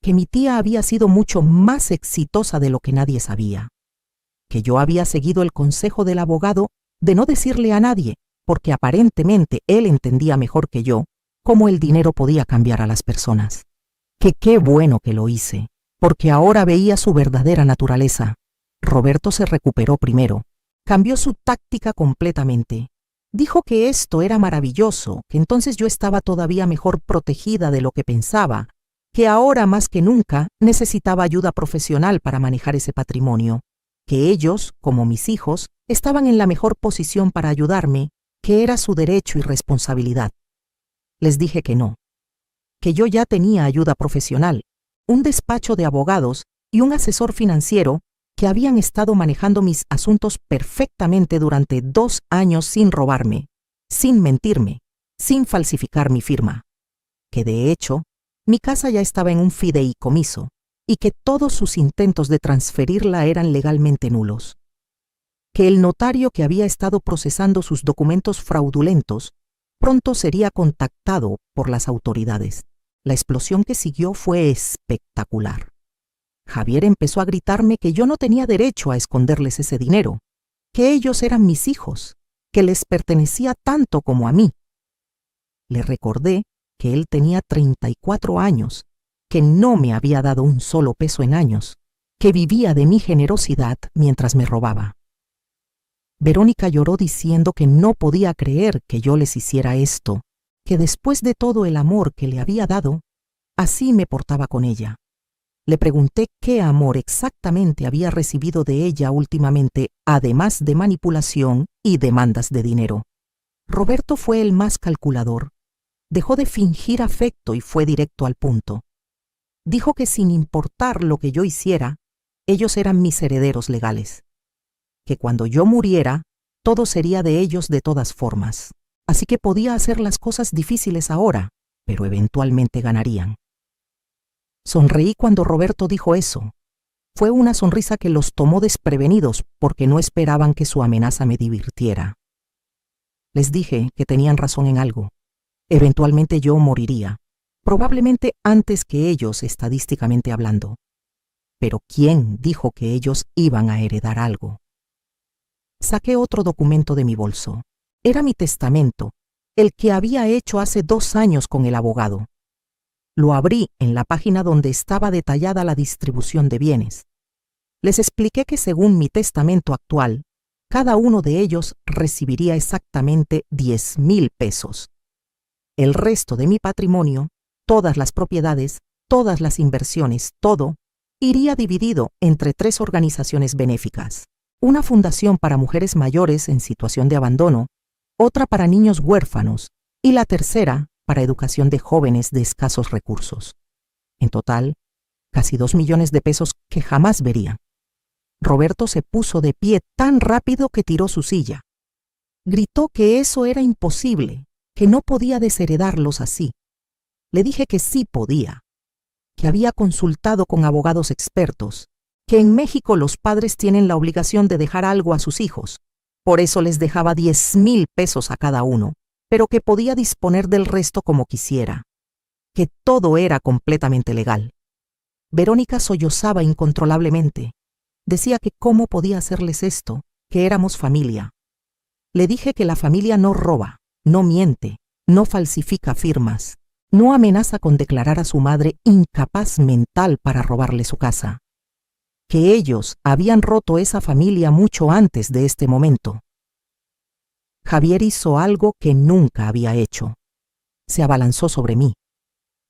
que mi tía había sido mucho más exitosa de lo que nadie sabía, que yo había seguido el consejo del abogado de no decirle a nadie, porque aparentemente él entendía mejor que yo cómo el dinero podía cambiar a las personas. Que qué bueno que lo hice, porque ahora veía su verdadera naturaleza. Roberto se recuperó primero. Cambió su táctica completamente. Dijo que esto era maravilloso, que entonces yo estaba todavía mejor protegida de lo que pensaba, que ahora más que nunca necesitaba ayuda profesional para manejar ese patrimonio, que ellos, como mis hijos, estaban en la mejor posición para ayudarme que era su derecho y responsabilidad. Les dije que no, que yo ya tenía ayuda profesional, un despacho de abogados y un asesor financiero que habían estado manejando mis asuntos perfectamente durante 2 años sin robarme, sin mentirme, sin falsificar mi firma, que de hecho, mi casa ya estaba en un fideicomiso y que todos sus intentos de transferirla eran legalmente nulos, que el notario que había estado procesando sus documentos fraudulentos pronto sería contactado por las autoridades. La explosión que siguió fue espectacular. Javier empezó a gritarme que yo no tenía derecho a esconderles ese dinero, que ellos eran mis hijos, que les pertenecía tanto como a mí. Le recordé que él tenía 34 años, que no me había dado un solo peso en años, que vivía de mi generosidad mientras me robaba. Verónica lloró diciendo que no podía creer que yo les hiciera esto, que después de todo el amor que le había dado, así me portaba con ella. Le pregunté qué amor exactamente había recibido de ella últimamente, además de manipulación y demandas de dinero. Roberto fue el más calculador. Dejó de fingir afecto y fue directo al punto. Dijo que sin importar lo que yo hiciera, ellos eran mis herederos legales. Que cuando yo muriera, todo sería de ellos de todas formas. Así que podía hacer las cosas difíciles ahora, pero eventualmente ganarían. Sonreí cuando Roberto dijo eso. Fue una sonrisa que los tomó desprevenidos porque no esperaban que su amenaza me divirtiera. Les dije que tenían razón en algo. Eventualmente yo moriría, probablemente antes que ellos estadísticamente hablando. Pero ¿quién dijo que ellos iban a heredar algo? Saqué otro documento de mi bolso. Era mi testamento, el que había hecho hace 2 años con el abogado. Lo abrí en la página donde estaba detallada la distribución de bienes. Les expliqué que según mi testamento actual, cada uno de ellos recibiría exactamente 10,000 pesos. El resto de mi patrimonio, todas las propiedades, todas las inversiones, todo, iría dividido entre 3 organizaciones benéficas. Una fundación para mujeres mayores en situación de abandono, otra para niños huérfanos y la tercera para educación de jóvenes de escasos recursos. En total, casi 2 millones de pesos que jamás verían. Roberto se puso de pie tan rápido que tiró su silla. Gritó que eso era imposible, que no podía desheredarlos así. Le dije que sí podía, que había consultado con abogados expertos, que en México los padres tienen la obligación de dejar algo a sus hijos. Por eso les dejaba 10,000 pesos a cada uno, pero que podía disponer del resto como quisiera, que todo era completamente legal. Verónica sollozaba incontrolablemente. Decía que cómo podía hacerles esto, que éramos familia. Le dije que la familia no roba, no miente, no falsifica firmas, no amenaza con declarar a su madre incapaz mental para robarle su casa. Que ellos habían roto esa familia mucho antes de este momento. Javier hizo algo que nunca había hecho. Se abalanzó sobre mí.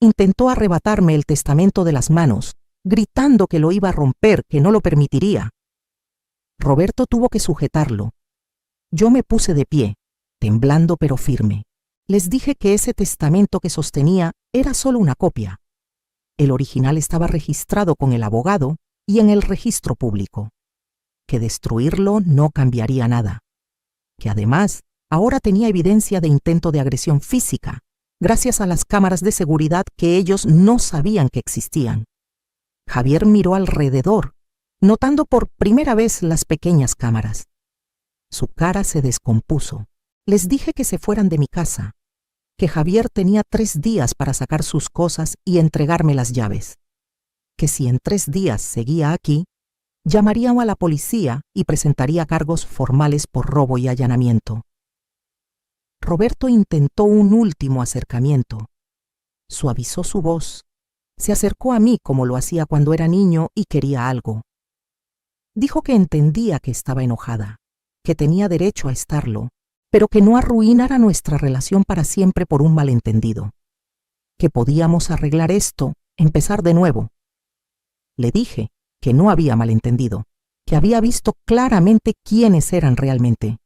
Intentó arrebatarme el testamento de las manos, gritando que lo iba a romper, que no lo permitiría. Roberto tuvo que sujetarlo. Yo me puse de pie, temblando pero firme. Les dije que ese testamento que sostenía era solo una copia. El original estaba registrado con el abogado y en el registro público. Que destruirlo no cambiaría nada. Que además, ahora tenía evidencia de intento de agresión física, gracias a las cámaras de seguridad que ellos no sabían que existían. Javier miró alrededor, notando por primera vez las pequeñas cámaras. Su cara se descompuso. Les dije que se fueran de mi casa, que Javier tenía 3 días para sacar sus cosas y entregarme las llaves, que si en 3 días seguía aquí, llamaría a la policía y presentaría cargos formales por robo y allanamiento. Roberto intentó un último acercamiento. Suavizó su voz. Se acercó a mí como lo hacía cuando era niño y quería algo. Dijo que entendía que estaba enojada, que tenía derecho a estarlo, pero que no arruinara nuestra relación para siempre por un malentendido. Que podíamos arreglar esto, empezar de nuevo. Le dije que no había malentendido, que había visto claramente quiénes eran realmente,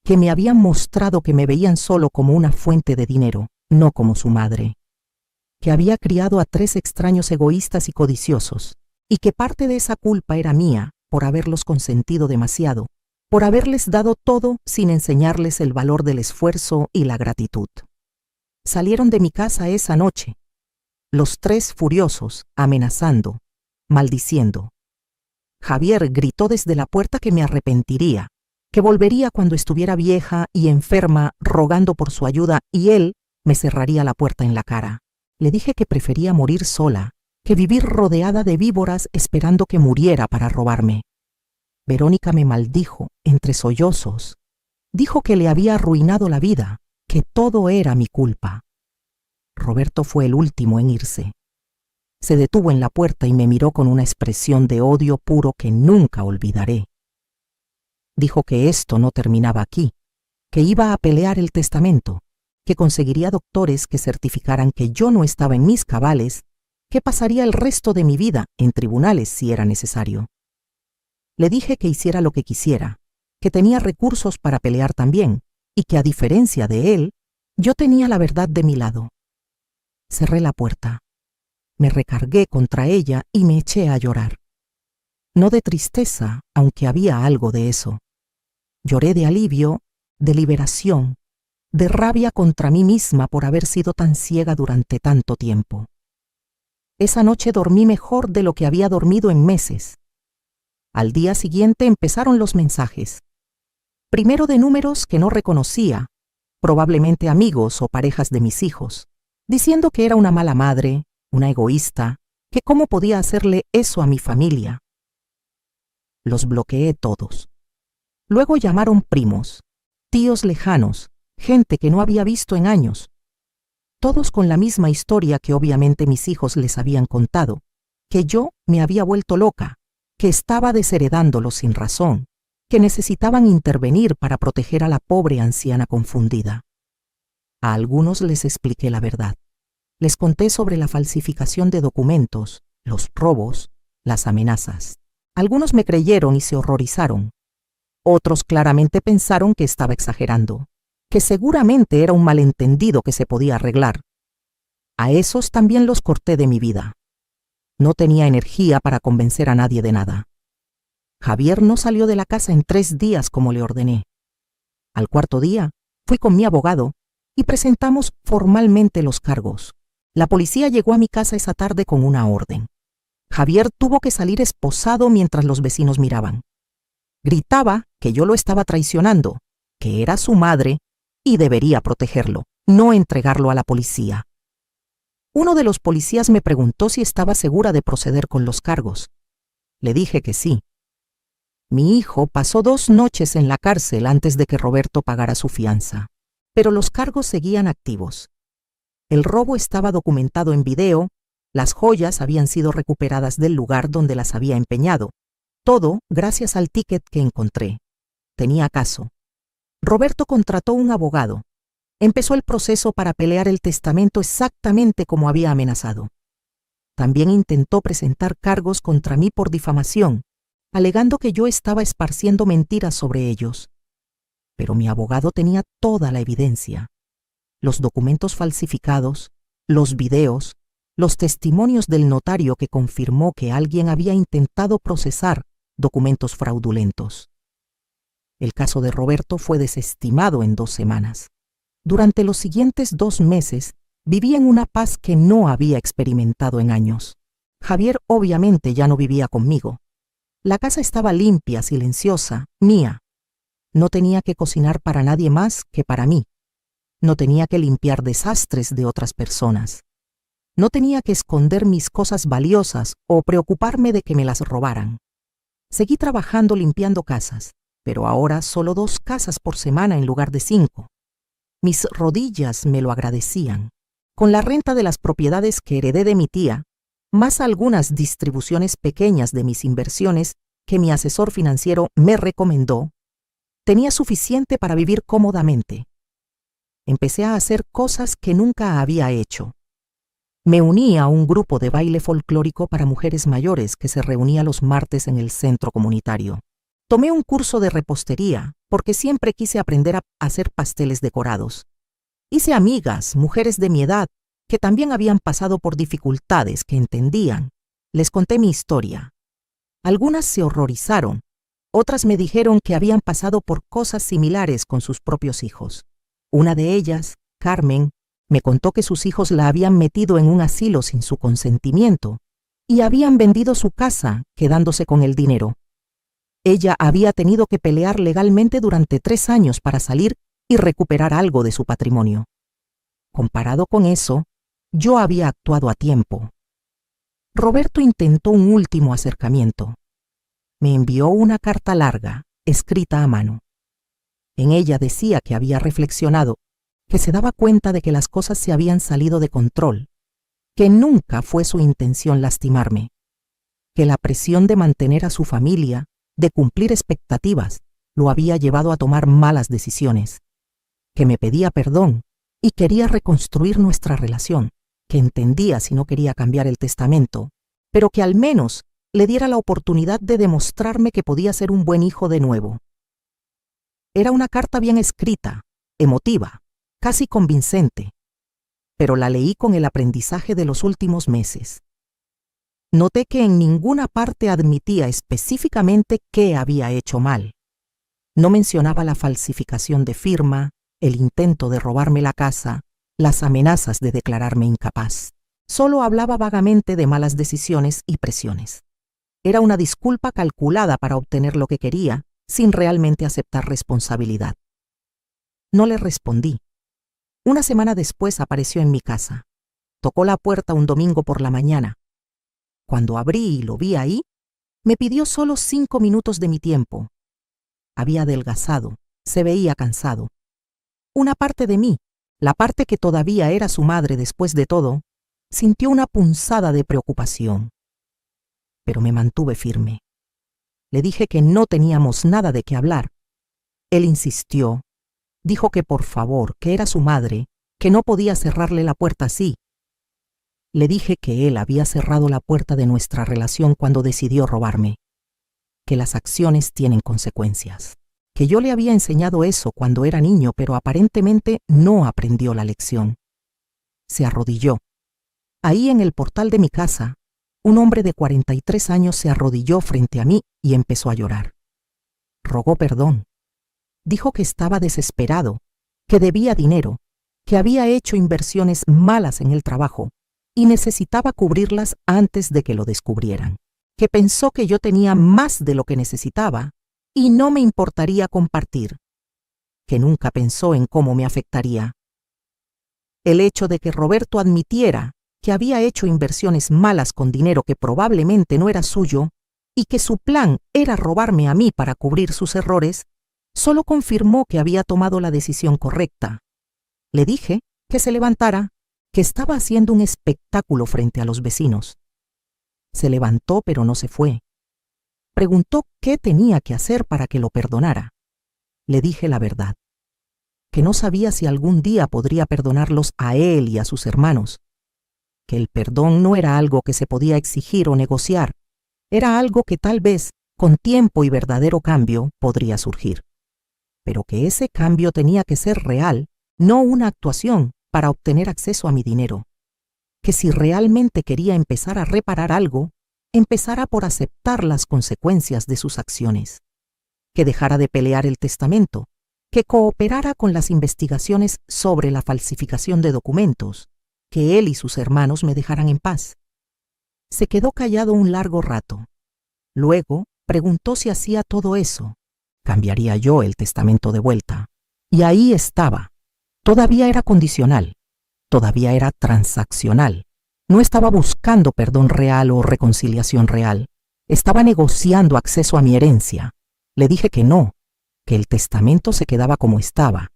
que me habían mostrado que me veían solo como una fuente de dinero, no como su madre, que había criado a 3 extraños egoístas y codiciosos, y que parte de esa culpa era mía por haberlos consentido demasiado, por haberles dado todo sin enseñarles el valor del esfuerzo y la gratitud. Salieron de mi casa esa noche, los 3 furiosos, amenazando, maldiciendo. Javier gritó desde la puerta que me arrepentiría, que volvería cuando estuviera vieja y enferma rogando por su ayuda, y él me cerraría la puerta en la cara. Le dije que prefería morir sola, que vivir rodeada de víboras esperando que muriera para robarme. Verónica me maldijo entre sollozos. Dijo que le había arruinado la vida, que todo era mi culpa. Roberto fue el último en irse. Se detuvo en la puerta y me miró con una expresión de odio puro que nunca olvidaré. Dijo que esto no terminaba aquí, que iba a pelear el testamento, que conseguiría doctores que certificaran que yo no estaba en mis cabales, que pasaría el resto de mi vida en tribunales si era necesario. Le dije que hiciera lo que quisiera, que tenía recursos para pelear también, y que a diferencia de él, yo tenía la verdad de mi lado. Cerré la puerta. Me recargué contra ella y me eché a llorar. No de tristeza, aunque había algo de eso. Lloré de alivio, de liberación, de rabia contra mí misma por haber sido tan ciega durante tanto tiempo. Esa noche dormí mejor de lo que había dormido en meses. Al día siguiente empezaron los mensajes. Primero de números que no reconocía, probablemente amigos o parejas de mis hijos, diciendo que era una mala madre, una egoísta, que cómo podía hacerle eso a mi familia. Los bloqueé todos. Luego llamaron primos, tíos lejanos, gente que no había visto en años, todos con la misma historia que obviamente mis hijos les habían contado, que yo me había vuelto loca, que estaba desheredándolos sin razón, que necesitaban intervenir para proteger a la pobre anciana confundida. A algunos les expliqué la verdad. Les conté sobre la falsificación de documentos, los robos, las amenazas. Algunos me creyeron y se horrorizaron. Otros claramente pensaron que estaba exagerando, que seguramente era un malentendido que se podía arreglar. A esos también los corté de mi vida. No tenía energía para convencer a nadie de nada. Javier no salió de la casa en 3 días como le ordené. Al 4.º día, fui con mi abogado y presentamos formalmente los cargos. La policía llegó a mi casa esa tarde con una orden. Javier tuvo que salir esposado mientras los vecinos miraban. Gritaba que yo lo estaba traicionando, que era su madre y debería protegerlo, no entregarlo a la policía. Uno de los policías me preguntó si estaba segura de proceder con los cargos. Le dije que sí. Mi hijo pasó 2 noches en la cárcel antes de que Roberto pagara su fianza, pero los cargos seguían activos. El robo estaba documentado en video, las joyas habían sido recuperadas del lugar donde las había empeñado. Todo gracias al ticket que encontré. Tenía caso. Roberto contrató un abogado. Empezó el proceso para pelear el testamento exactamente como había amenazado. También intentó presentar cargos contra mí por difamación, alegando que yo estaba esparciendo mentiras sobre ellos. Pero mi abogado tenía toda la evidencia. Los documentos falsificados, los videos, los testimonios del notario que confirmó que alguien había intentado procesar documentos fraudulentos. El caso de Roberto fue desestimado en 2 semanas. Durante los siguientes 2 meses, viví en una paz que no había experimentado en años. Javier obviamente ya no vivía conmigo. La casa estaba limpia, silenciosa, mía. No tenía que cocinar para nadie más que para mí. No tenía que limpiar desastres de otras personas. No tenía que esconder mis cosas valiosas o preocuparme de que me las robaran. Seguí trabajando limpiando casas, pero ahora solo 2 casas por semana en lugar de 5. Mis rodillas me lo agradecían. Con la renta de las propiedades que heredé de mi tía, más algunas distribuciones pequeñas de mis inversiones que mi asesor financiero me recomendó, tenía suficiente para vivir cómodamente. Empecé a hacer cosas que nunca había hecho. Me uní a un grupo de baile folclórico para mujeres mayores que se reunía los martes en el centro comunitario. Tomé un curso de repostería porque siempre quise aprender a hacer pasteles decorados. Hice amigas, mujeres de mi edad, que también habían pasado por dificultades, que entendían. Les conté mi historia. Algunas se horrorizaron, otras me dijeron que habían pasado por cosas similares con sus propios hijos. Una de ellas, Carmen, me contó que sus hijos la habían metido en un asilo sin su consentimiento y habían vendido su casa, quedándose con el dinero. Ella había tenido que pelear legalmente durante 3 años para salir y recuperar algo de su patrimonio. Comparado con eso, yo había actuado a tiempo. Roberto intentó un último acercamiento. Me envió una carta larga, escrita a mano. En ella decía que había reflexionado, que se daba cuenta de que las cosas se habían salido de control, que nunca fue su intención lastimarme, que la presión de mantener a su familia, de cumplir expectativas, lo había llevado a tomar malas decisiones, que me pedía perdón y quería reconstruir nuestra relación, que entendía si no quería cambiar el testamento, pero que al menos le diera la oportunidad de demostrarme que podía ser un buen hijo de nuevo. Era una carta bien escrita, emotiva, casi convincente, pero la leí con el aprendizaje de los últimos meses. Noté que en ninguna parte admitía específicamente qué había hecho mal. No mencionaba la falsificación de firma, el intento de robarme la casa, las amenazas de declararme incapaz. Solo hablaba vagamente de malas decisiones y presiones. Era una disculpa calculada para obtener lo que quería, sin realmente aceptar responsabilidad. No le respondí. Una semana después apareció en mi casa. Tocó la puerta un domingo por la mañana. Cuando abrí y lo vi ahí, me pidió solo 5 minutos de mi tiempo. Había adelgazado, se veía cansado. Una parte de mí, la parte que todavía era su madre después de todo, sintió una punzada de preocupación. Pero me mantuve firme. Le dije que no teníamos nada de qué hablar. Él insistió. Dijo que por favor, que era su madre, que no podía cerrarle la puerta así. Le dije que él había cerrado la puerta de nuestra relación cuando decidió robarme, que las acciones tienen consecuencias, que yo le había enseñado eso cuando era niño, pero aparentemente no aprendió la lección. Se arrodilló. Ahí en el portal de mi casa, un hombre de 43 años se arrodilló frente a mí y empezó a llorar. Rogó perdón. Dijo que estaba desesperado, que debía dinero, que había hecho inversiones malas en el trabajo y necesitaba cubrirlas antes de que lo descubrieran, que pensó que yo tenía más de lo que necesitaba y no me importaría compartir, que nunca pensó en cómo me afectaría. El hecho de que Roberto admitiera que había hecho inversiones malas con dinero que probablemente no era suyo y que su plan era robarme a mí para cubrir sus errores, solo confirmó que había tomado la decisión correcta. Le dije que se levantara, que estaba haciendo un espectáculo frente a los vecinos. Se levantó, pero no se fue. Preguntó qué tenía que hacer para que lo perdonara. Le dije la verdad, que no sabía si algún día podría perdonarlos a él y a sus hermanos, que el perdón no era algo que se podía exigir o negociar, era algo que tal vez, con tiempo y verdadero cambio, podría surgir. Pero que ese cambio tenía que ser real, no una actuación para obtener acceso a mi dinero. Que si realmente quería empezar a reparar algo, empezara por aceptar las consecuencias de sus acciones. Que dejara de pelear el testamento, que cooperara con las investigaciones sobre la falsificación de documentos, que él y sus hermanos me dejaran en paz. Se quedó callado un largo rato. Luego preguntó si hacía todo eso. Cambiaría yo el testamento de vuelta. Y ahí estaba. Todavía era condicional. Todavía era transaccional. No estaba buscando perdón real o reconciliación real. Estaba negociando acceso a mi herencia. Le dije que no, que el testamento se quedaba como estaba.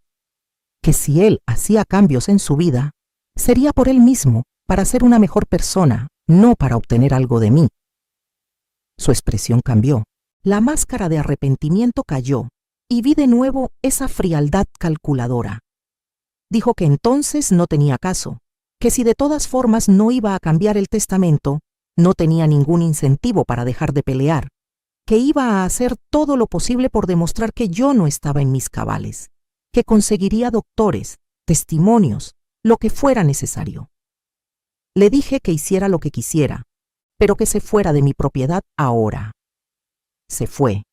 Que si él hacía cambios en su vida, sería por él mismo, para ser una mejor persona, no para obtener algo de mí. Su expresión cambió. La máscara de arrepentimiento cayó y vi de nuevo esa frialdad calculadora. Dijo que entonces no tenía caso, que si de todas formas no iba a cambiar el testamento, no tenía ningún incentivo para dejar de pelear, que iba a hacer todo lo posible por demostrar que yo no estaba en mis cabales, que conseguiría doctores, testimonios, lo que fuera necesario. Le dije que hiciera lo que quisiera, pero que se fuera de mi propiedad ahora. Se fue.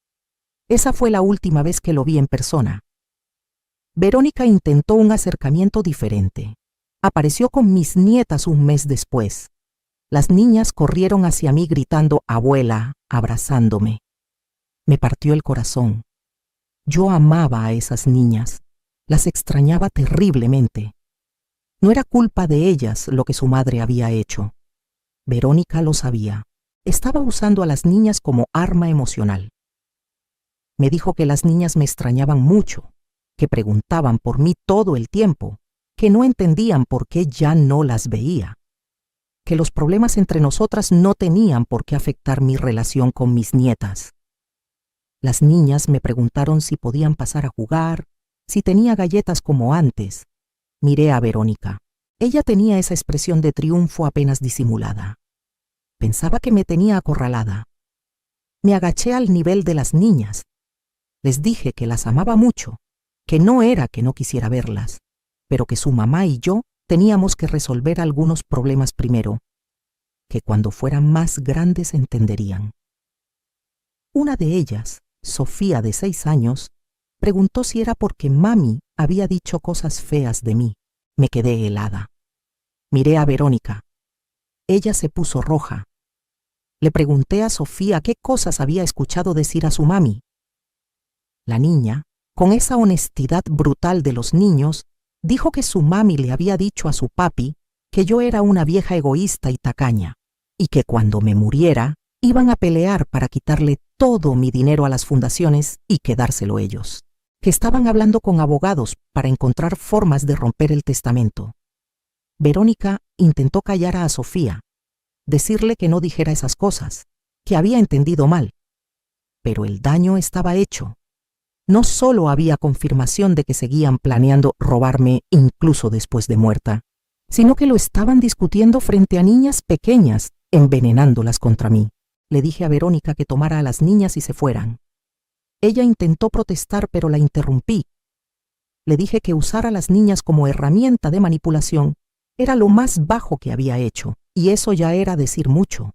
Esa fue la última vez que lo vi en persona. Verónica intentó un acercamiento diferente. Apareció con mis nietas un mes después. Las niñas corrieron hacia mí gritando «abuela», abrazándome. Me partió el corazón. Yo amaba a esas niñas. Las extrañaba terriblemente. No era culpa de ellas lo que su madre había hecho. Verónica lo sabía. Estaba usando a las niñas como arma emocional. Me dijo que las niñas me extrañaban mucho, que preguntaban por mí todo el tiempo, que no entendían por qué ya no las veía, que los problemas entre nosotras no tenían por qué afectar mi relación con mis nietas. Las niñas me preguntaron si podían pasar a jugar, si tenía galletas como antes. Miré a Verónica. Ella tenía esa expresión de triunfo apenas disimulada. Pensaba que me tenía acorralada. Me agaché al nivel de las niñas. Les dije que las amaba mucho, que no era que no quisiera verlas, pero que su mamá y yo teníamos que resolver algunos problemas primero, que cuando fueran más grandes entenderían. Una de ellas, Sofía, de 6 años, preguntó si era porque mami había dicho cosas feas de mí. Me quedé helada. Miré a Verónica. Ella se puso roja. Le pregunté a Sofía qué cosas había escuchado decir a su mami. La niña, con esa honestidad brutal de los niños, dijo que su mami le había dicho a su papi que yo era una vieja egoísta y tacaña, y que cuando me muriera iban a pelear para quitarle todo mi dinero a las fundaciones y quedárselo ellos, que estaban hablando con abogados para encontrar formas de romper el testamento. Verónica intentó callar a Sofía, decirle que no dijera esas cosas, que había entendido mal. Pero el daño estaba hecho. No solo había confirmación de que seguían planeando robarme incluso después de muerta, sino que lo estaban discutiendo frente a niñas pequeñas, envenenándolas contra mí. Le dije a Verónica que tomara a las niñas y se fueran. Ella intentó protestar, pero la interrumpí. Le dije que usar a las niñas como herramienta de manipulación era lo más bajo que había hecho, y eso ya era decir mucho.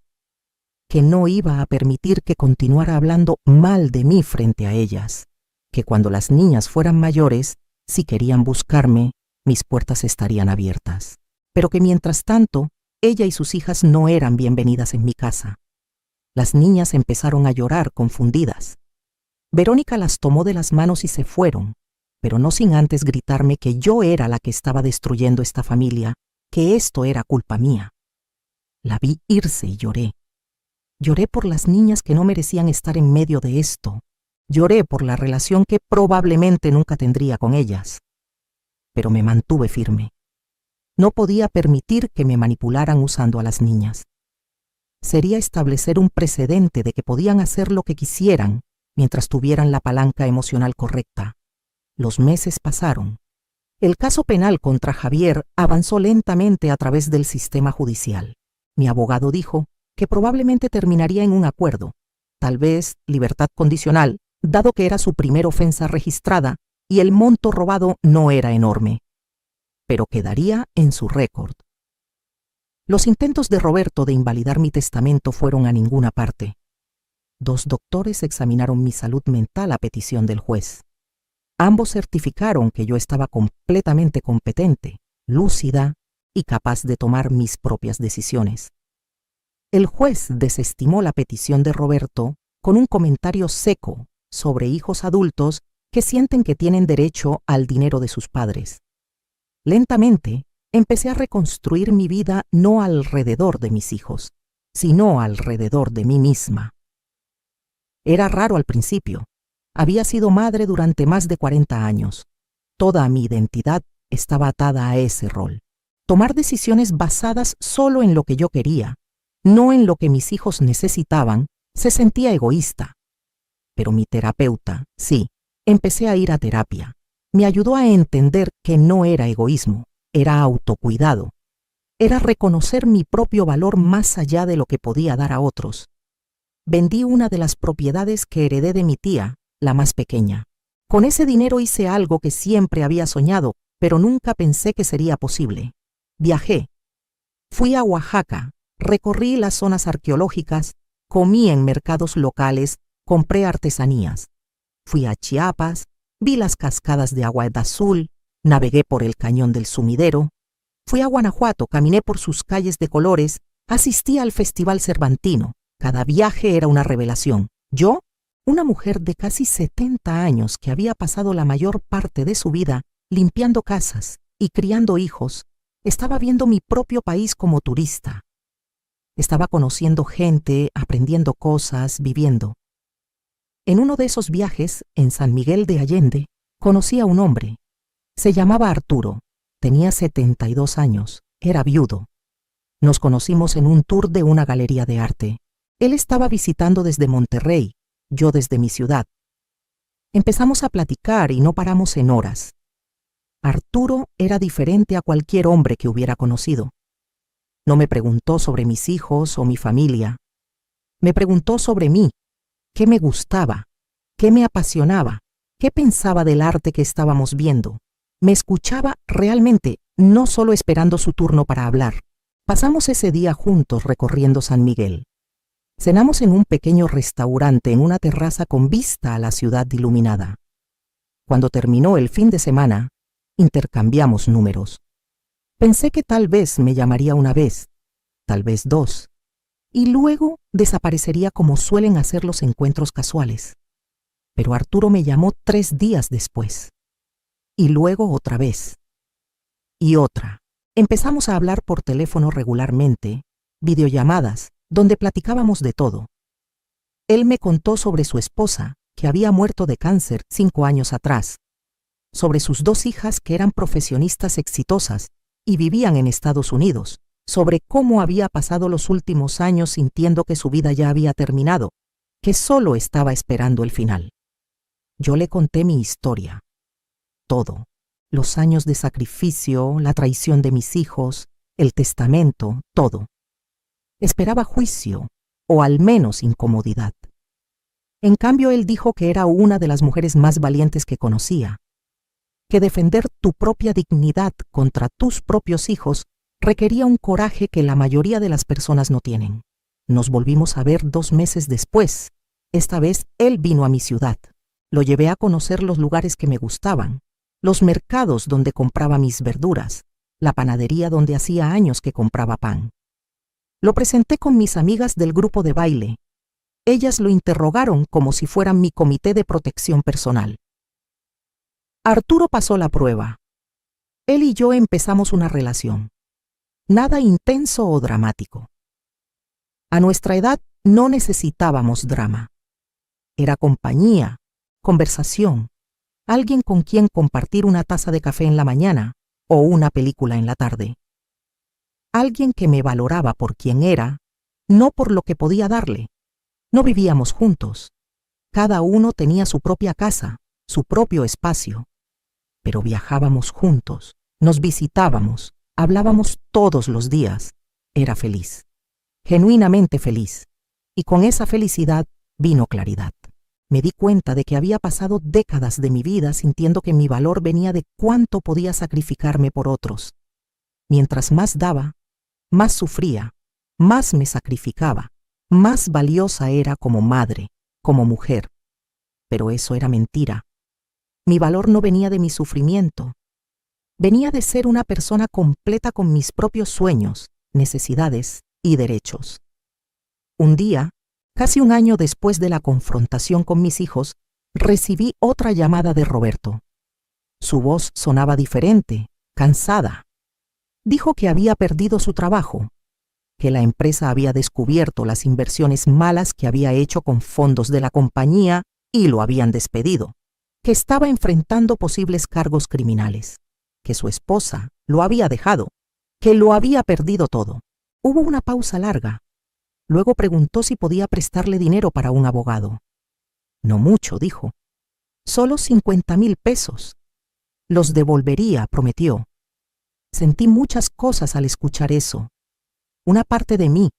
Que no iba a permitir que continuara hablando mal de mí frente a ellas. Que cuando las niñas fueran mayores, si querían buscarme, mis puertas estarían abiertas. Pero que mientras tanto, ella y sus hijas no eran bienvenidas en mi casa. Las niñas empezaron a llorar confundidas. Verónica las tomó de las manos y se fueron, pero no sin antes gritarme que yo era la que estaba destruyendo esta familia, que esto era culpa mía. La vi irse y lloré. Lloré por las niñas que no merecían estar en medio de esto. Lloré por la relación que probablemente nunca tendría con ellas. Pero me mantuve firme. No podía permitir que me manipularan usando a las niñas. Sería establecer un precedente de que podían hacer lo que quisieran mientras tuvieran la palanca emocional correcta. Los meses pasaron. El caso penal contra Javier avanzó lentamente a través del sistema judicial. Mi abogado dijo que probablemente terminaría en un acuerdo, tal vez libertad condicional, dado que era su primera ofensa registrada y el monto robado no era enorme, pero quedaría en su récord. Los intentos de Roberto de invalidar mi testamento fueron a ninguna parte. 2 doctores examinaron mi salud mental a petición del juez. Ambos certificaron que yo estaba completamente competente, lúcida y capaz de tomar mis propias decisiones. El juez desestimó la petición de Roberto con un comentario seco sobre hijos adultos que sienten que tienen derecho al dinero de sus padres. Lentamente, empecé a reconstruir mi vida no alrededor de mis hijos, sino alrededor de mí misma. Era raro al principio. Había sido madre durante más de 40 años. Toda mi identidad estaba atada a ese rol. Tomar decisiones basadas solo en lo que yo quería, no en lo que mis hijos necesitaban, se sentía egoísta. Pero mi terapeuta, sí, empecé a ir a terapia. Me ayudó a entender que no era egoísmo, era autocuidado. Era reconocer mi propio valor más allá de lo que podía dar a otros. Vendí una de las propiedades que heredé de mi tía, la más pequeña. Con ese dinero hice algo que siempre había soñado, pero nunca pensé que sería posible. Viajé. Fui a Oaxaca, recorrí las zonas arqueológicas, comí en mercados locales, compré artesanías. Fui a Chiapas, vi las cascadas de Agua Azul, navegué por el cañón del Sumidero. Fui a Guanajuato, caminé por sus calles de colores, asistí al Festival Cervantino. Cada viaje era una revelación. Yo, una mujer de casi 70 años que había pasado la mayor parte de su vida limpiando casas y criando hijos, estaba viendo mi propio país como turista. Estaba conociendo gente, aprendiendo cosas, viviendo. En uno de esos viajes, en San Miguel de Allende, conocí a un hombre. Se llamaba Arturo, tenía 72 años, era viudo. Nos conocimos en un tour de una galería de arte. Él estaba visitando desde Monterrey, yo desde mi ciudad. Empezamos a platicar y no paramos en horas. Arturo era diferente a cualquier hombre que hubiera conocido. No me preguntó sobre mis hijos o mi familia. Me preguntó sobre mí, qué me gustaba, qué me apasionaba, qué pensaba del arte que estábamos viendo. Me escuchaba realmente, no solo esperando su turno para hablar. Pasamos ese día juntos recorriendo San Miguel. Cenamos en un pequeño restaurante en una terraza con vista a la ciudad iluminada. Cuando terminó el fin de semana, intercambiamos números. Pensé que tal vez me llamaría una vez, tal vez dos, y luego desaparecería como suelen hacer los encuentros casuales. Pero Arturo me llamó 3 días después. Y luego otra vez. Y otra. Empezamos a hablar por teléfono regularmente, videollamadas, donde platicábamos de todo. Él me contó sobre su esposa, que había muerto de cáncer 5 años atrás, sobre sus 2 hijas que eran profesionistas exitosas y vivían en Estados Unidos, sobre cómo había pasado los últimos años sintiendo que su vida ya había terminado, que solo estaba esperando el final. Yo le conté mi historia. Todo. Los años de sacrificio, la traición de mis hijos, el testamento, todo. Esperaba juicio, o al menos incomodidad. En cambio, él dijo que era una de las mujeres más valientes que conocía, que defender tu propia dignidad contra tus propios hijos requería un coraje que la mayoría de las personas no tienen. Nos volvimos a ver 2 meses después. Esta vez él vino a mi ciudad. Lo llevé a conocer los lugares que me gustaban, los mercados donde compraba mis verduras, la panadería donde hacía años que compraba pan. Lo presenté con mis amigas del grupo de baile. Ellas lo interrogaron como si fueran mi comité de protección personal. Arturo pasó la prueba. Él y yo empezamos una relación. Nada intenso o dramático. A nuestra edad no necesitábamos drama. Era compañía, conversación, alguien con quien compartir una taza de café en la mañana o una película en la tarde. Alguien que me valoraba por quien era, no por lo que podía darle. No vivíamos juntos. Cada uno tenía su propia casa, su propio espacio. Pero viajábamos juntos, nos visitábamos, hablábamos todos los días. Era feliz, genuinamente feliz. Y con esa felicidad vino claridad. Me di cuenta de que había pasado décadas de mi vida sintiendo que mi valor venía de cuánto podía sacrificarme por otros. Mientras más daba, más sufría, más me sacrificaba, más valiosa era como madre, como mujer. Pero eso era mentira. Mi valor no venía de mi sufrimiento. Venía de ser una persona completa con mis propios sueños, necesidades y derechos. Un día, casi 1 año después de la confrontación con mis hijos, recibí otra llamada de Roberto. Su voz sonaba diferente, cansada. Dijo que había perdido su trabajo, que la empresa había descubierto las inversiones malas que había hecho con fondos de la compañía y lo habían despedido, que estaba enfrentando posibles cargos criminales, que su esposa lo había dejado, que lo había perdido todo. Hubo una pausa larga. Luego preguntó si podía prestarle dinero para un abogado. No mucho, dijo. Solo 50,000 pesos. Los devolvería, prometió. Sentí muchas cosas al escuchar eso. Una parte de mí,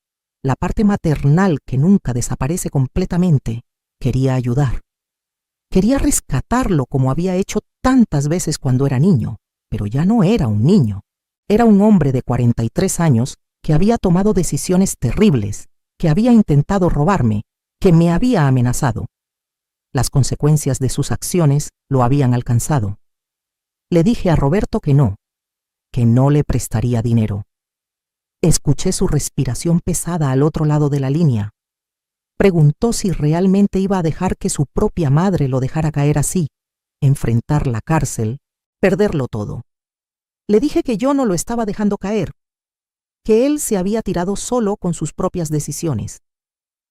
la parte maternal que nunca desaparece completamente, quería ayudar. Quería rescatarlo como había hecho tantas veces cuando era niño, pero ya no era un niño. Era un hombre de 43 años que había tomado decisiones terribles, que había intentado robarme, que me había amenazado. Las consecuencias de sus acciones lo habían alcanzado. Le dije a Roberto que no le prestaría dinero. Escuché su respiración pesada al otro lado de la línea. Preguntó si realmente iba a dejar que su propia madre lo dejara caer así, enfrentar la cárcel, perderlo todo. Le dije que yo no lo estaba dejando caer, que él se había tirado solo con sus propias decisiones,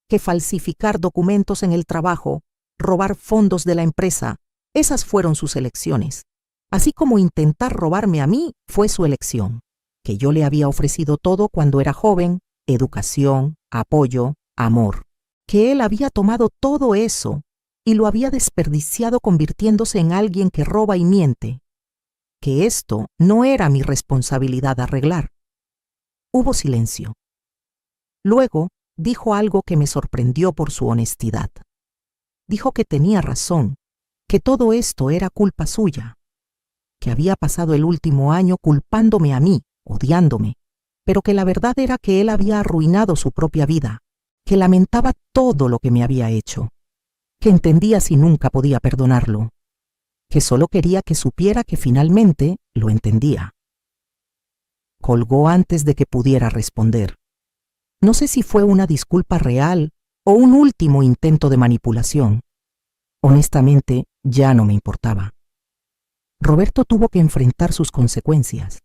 que falsificar documentos en el trabajo, robar fondos de la empresa, esas fueron sus elecciones, así como intentar robarme a mí fue su elección, que yo le había ofrecido todo cuando era joven, educación, apoyo, amor, que él había tomado todo eso y lo había desperdiciado convirtiéndose en alguien que roba y miente, que esto no era mi responsabilidad arreglar. Hubo silencio. Luego dijo algo que me sorprendió por su honestidad. Dijo que tenía razón, que todo esto era culpa suya, que había pasado el último año culpándome a mí, odiándome, pero que la verdad era que él había arruinado su propia vida, que lamentaba todo lo que me había hecho, que entendía si nunca podía perdonarlo, que solo quería que supiera que finalmente lo entendía. Colgó antes de que pudiera responder. No sé si fue una disculpa real o un último intento de manipulación. Honestamente, ya no me importaba. Roberto tuvo que enfrentar sus consecuencias.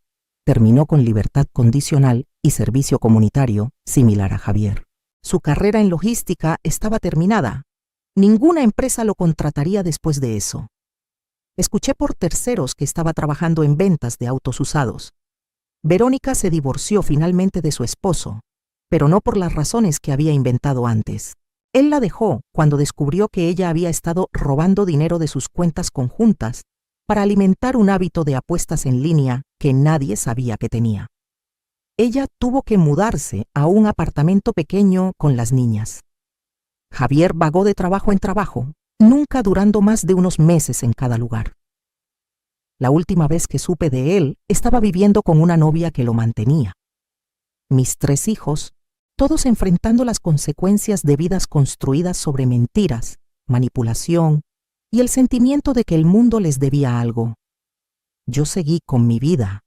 Terminó con libertad condicional y servicio comunitario, similar a Javier. Su carrera en logística estaba terminada. Ninguna empresa lo contrataría después de eso. Escuché por terceros que estaba trabajando en ventas de autos usados. Verónica se divorció finalmente de su esposo, pero no por las razones que había inventado antes. Él la dejó cuando descubrió que ella había estado robando dinero de sus cuentas conjuntas para alimentar un hábito de apuestas en línea que nadie sabía que tenía. Ella tuvo que mudarse a un apartamento pequeño con las niñas. Javier vagó de trabajo en trabajo, nunca durando más de unos meses en cada lugar. La última vez que supe de él, estaba viviendo con una novia que lo mantenía. Mis 3 hijos, todos enfrentando las consecuencias de vidas construidas sobre mentiras, manipulación y el sentimiento de que el mundo les debía algo. Yo seguí con mi vida.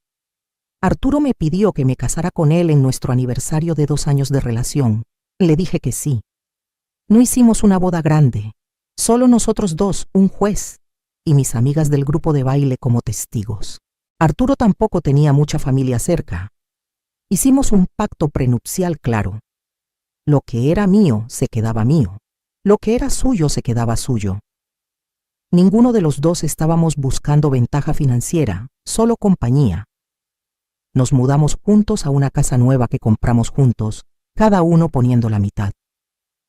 Arturo me pidió que me casara con él en nuestro aniversario de 2 años de relación. Le dije que sí. No hicimos una boda grande, solo nosotros 2, un juez, y mis amigas del grupo de baile como testigos. Arturo tampoco tenía mucha familia cerca. Hicimos un pacto prenupcial claro. Lo que era mío se quedaba mío. Lo que era suyo se quedaba suyo. Ninguno de los 2 estábamos buscando ventaja financiera, solo compañía. Nos mudamos juntos a una casa nueva que compramos juntos, cada uno poniendo la mitad.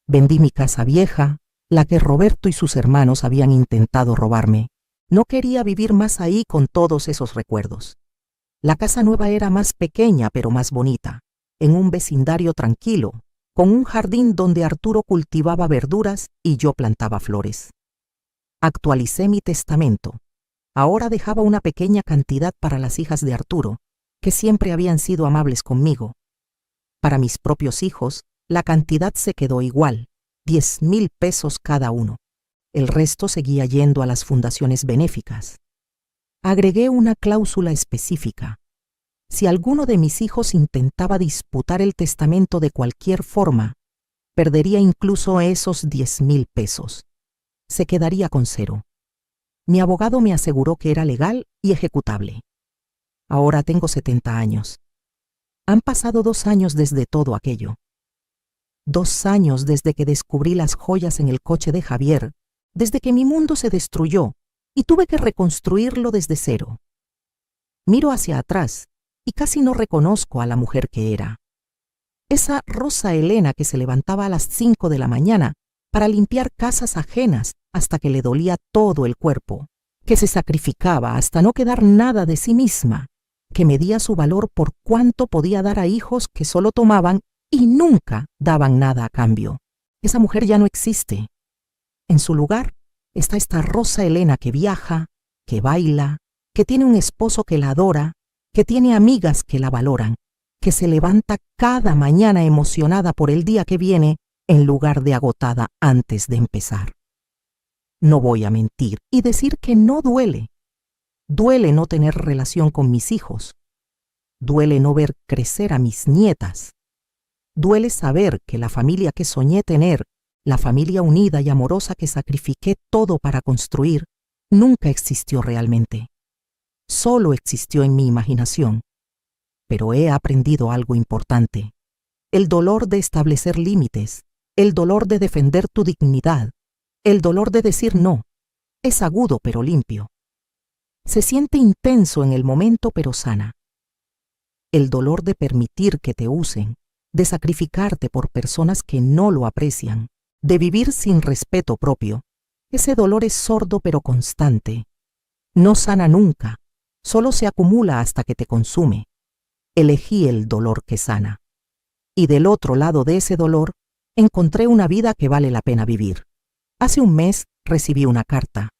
Vendí mi casa vieja, la que Roberto y sus hermanos habían intentado robarme. No quería vivir más ahí con todos esos recuerdos. La casa nueva era más pequeña pero más bonita, en un vecindario tranquilo, con un jardín donde Arturo cultivaba verduras y yo plantaba flores. Actualicé mi testamento. Ahora dejaba una pequeña cantidad para las hijas de Arturo, que siempre habían sido amables conmigo. Para mis propios hijos, la cantidad se quedó igual, 10,000 pesos cada uno. El resto seguía yendo a las fundaciones benéficas. Agregué una cláusula específica. Si alguno de mis hijos intentaba disputar el testamento de cualquier forma, perdería incluso esos 10,000 pesos. Se quedaría con 0. Mi abogado me aseguró que era legal y ejecutable. Ahora tengo 70 años. Han pasado 2 años desde todo aquello. 2 años desde que descubrí las joyas en el coche de Javier, desde que mi mundo se destruyó y tuve que reconstruirlo desde cero. Miro hacia atrás y casi no reconozco a la mujer que era. Esa Rosa Elena que se levantaba a las 5 de la mañana para limpiar casas ajenas hasta que le dolía todo el cuerpo, que se sacrificaba hasta no quedar nada de sí misma, que medía su valor por cuánto podía dar a hijos que solo tomaban y nunca daban nada a cambio. Esa mujer ya no existe. En su lugar está esta Rosa Elena que viaja, que baila, que tiene un esposo que la adora, que tiene amigas que la valoran, que se levanta cada mañana emocionada por el día que viene en lugar de agotada antes de empezar. No voy a mentir y decir que no duele. Duele no tener relación con mis hijos. Duele no ver crecer a mis nietas. Duele saber que la familia que soñé tener, la familia unida y amorosa que sacrifiqué todo para construir, nunca existió realmente. Solo existió en mi imaginación. Pero he aprendido algo importante: el dolor de establecer límites, el dolor de defender tu dignidad, el dolor de decir no. Es agudo pero limpio. Se siente intenso en el momento pero sana. El dolor de permitir que te usen, de sacrificarte por personas que no lo aprecian, de vivir sin respeto propio. Ese dolor es sordo pero constante. No sana nunca, solo se acumula hasta que te consume. Elegí el dolor que sana. Y del otro lado de ese dolor, encontré una vida que vale la pena vivir. Hace un mes recibí una carta.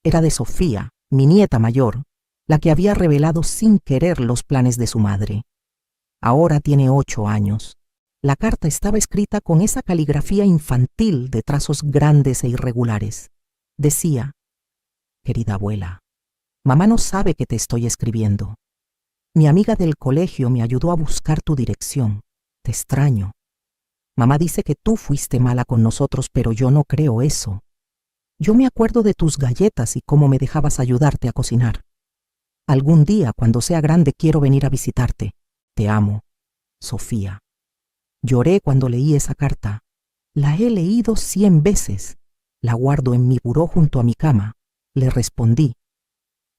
Era de Sofía, mi nieta mayor, la que había revelado sin querer los planes de su madre. Ahora tiene 8 años. La carta estaba escrita con esa caligrafía infantil de trazos grandes e irregulares. Decía: querida abuela, mamá no sabe que te estoy escribiendo. Mi amiga del colegio me ayudó a buscar tu dirección. Te extraño. Mamá dice que tú fuiste mala con nosotros, pero yo no creo eso. Yo me acuerdo de tus galletas y cómo me dejabas ayudarte a cocinar. Algún día, cuando sea grande, quiero venir a visitarte. Te amo, Sofía. Lloré cuando leí esa carta. La he leído 100 veces. La guardo en mi buró junto a mi cama. Le respondí.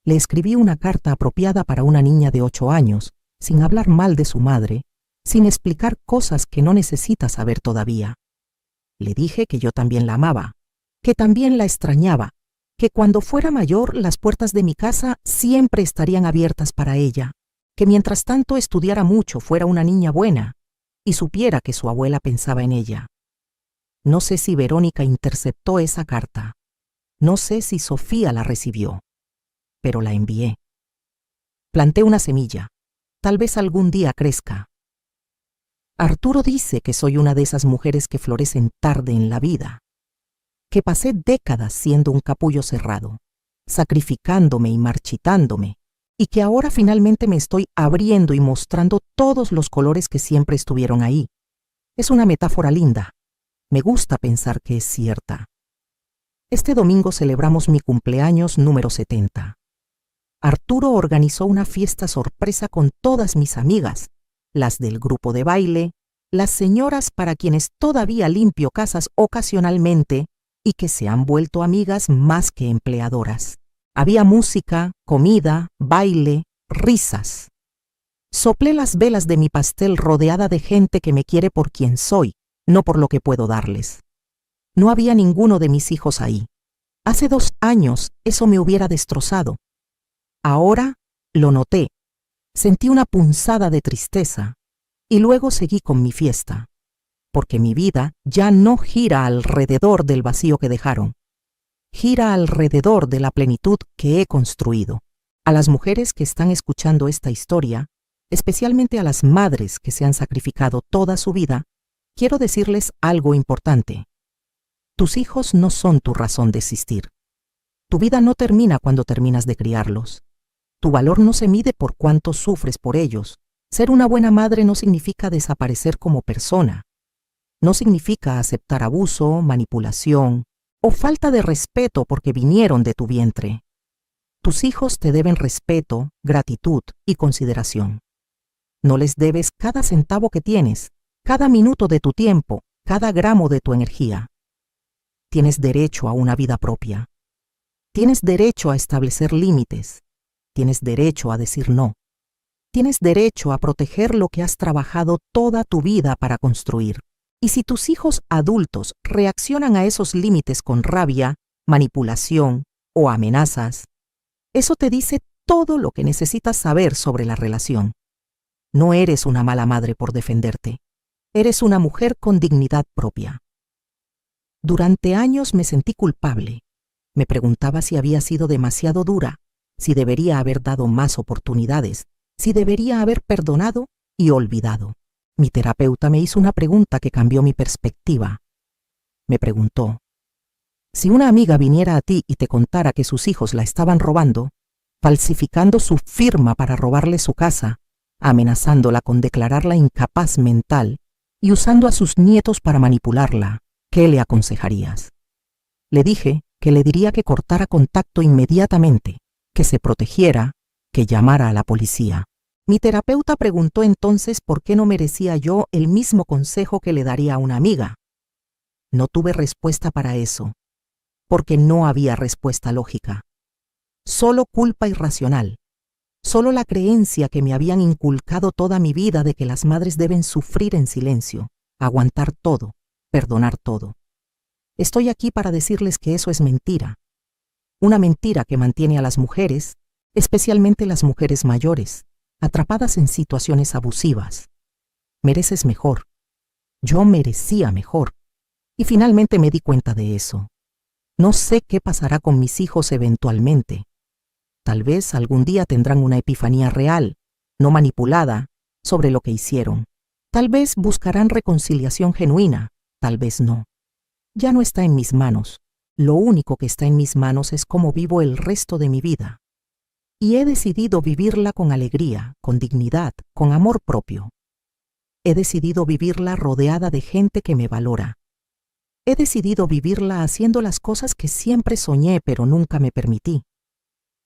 Le escribí una carta apropiada para una niña de 8 años, sin hablar mal de su madre, sin explicar cosas que no necesita saber todavía. Le dije que yo también la amaba, que también la extrañaba, que cuando fuera mayor las puertas de mi casa siempre estarían abiertas para ella, que mientras tanto estudiara mucho, fuera una niña buena y supiera que su abuela pensaba en ella. No sé si Verónica interceptó esa carta. No sé si Sofía la recibió, pero la envié. Planté una semilla. Tal vez algún día crezca. Arturo dice que soy una de esas mujeres que florecen tarde en la vida, que pasé décadas siendo un capullo cerrado, sacrificándome y marchitándome, y que ahora finalmente me estoy abriendo y mostrando todos los colores que siempre estuvieron ahí. Es una metáfora linda. Me gusta pensar que es cierta. Este domingo celebramos mi cumpleaños número 70. Arturo organizó una fiesta sorpresa con todas mis amigas, las del grupo de baile, las señoras para quienes todavía limpio casas ocasionalmente y que se han vuelto amigas más que empleadoras. Había música, comida, baile, risas. Soplé las velas de mi pastel rodeada de gente que me quiere por quien soy, no por lo que puedo darles. No había ninguno de mis hijos ahí. Hace 2 años eso me hubiera destrozado. Ahora lo noté. Sentí una punzada de tristeza y luego seguí con mi fiesta, porque mi vida ya no gira alrededor del vacío que dejaron. Gira alrededor de la plenitud que he construido. A las mujeres que están escuchando esta historia, especialmente a las madres que se han sacrificado toda su vida, quiero decirles algo importante. Tus hijos no son tu razón de existir. Tu vida no termina cuando terminas de criarlos. Tu valor no se mide por cuánto sufres por ellos. Ser una buena madre no significa desaparecer como persona. No significa aceptar abuso, manipulación o falta de respeto porque vinieron de tu vientre. Tus hijos te deben respeto, gratitud y consideración. No les debes cada centavo que tienes, cada minuto de tu tiempo, cada gramo de tu energía. Tienes derecho a una vida propia. Tienes derecho a establecer límites. Tienes derecho a decir no. Tienes derecho a proteger lo que has trabajado toda tu vida para construir. Y si tus hijos adultos reaccionan a esos límites con rabia, manipulación o amenazas, eso te dice todo lo que necesitas saber sobre la relación. No eres una mala madre por defenderte. Eres una mujer con dignidad propia. Durante años me sentí culpable. Me preguntaba si había sido demasiado dura, si debería haber dado más oportunidades, si debería haber perdonado y olvidado. Mi terapeuta me hizo una pregunta que cambió mi perspectiva. Me preguntó, si una amiga viniera a ti y te contara que sus hijos la estaban robando, falsificando su firma para robarle su casa, amenazándola con declararla incapaz mental y usando a sus nietos para manipularla, ¿qué le aconsejarías? Le dije que le diría que cortara contacto inmediatamente, que se protegiera, que llamara a la policía. Mi terapeuta preguntó entonces por qué no merecía yo el mismo consejo que le daría a una amiga. No tuve respuesta para eso, porque no había respuesta lógica. Solo culpa irracional, solo la creencia que me habían inculcado toda mi vida de que las madres deben sufrir en silencio, aguantar todo, perdonar todo. Estoy aquí para decirles que eso es mentira. Una mentira que mantiene a las mujeres, especialmente las mujeres mayores, atrapadas en situaciones abusivas. Mereces mejor. Yo merecía mejor. Y finalmente me di cuenta de eso. No sé qué pasará con mis hijos eventualmente. Tal vez algún día tendrán una epifanía real, no manipulada, sobre lo que hicieron. Tal vez buscarán reconciliación genuina, tal vez no. Ya no está en mis manos. Lo único que está en mis manos es cómo vivo el resto de mi vida. Y he decidido vivirla con alegría, con dignidad, con amor propio. He decidido vivirla rodeada de gente que me valora. He decidido vivirla haciendo las cosas que siempre soñé pero nunca me permití.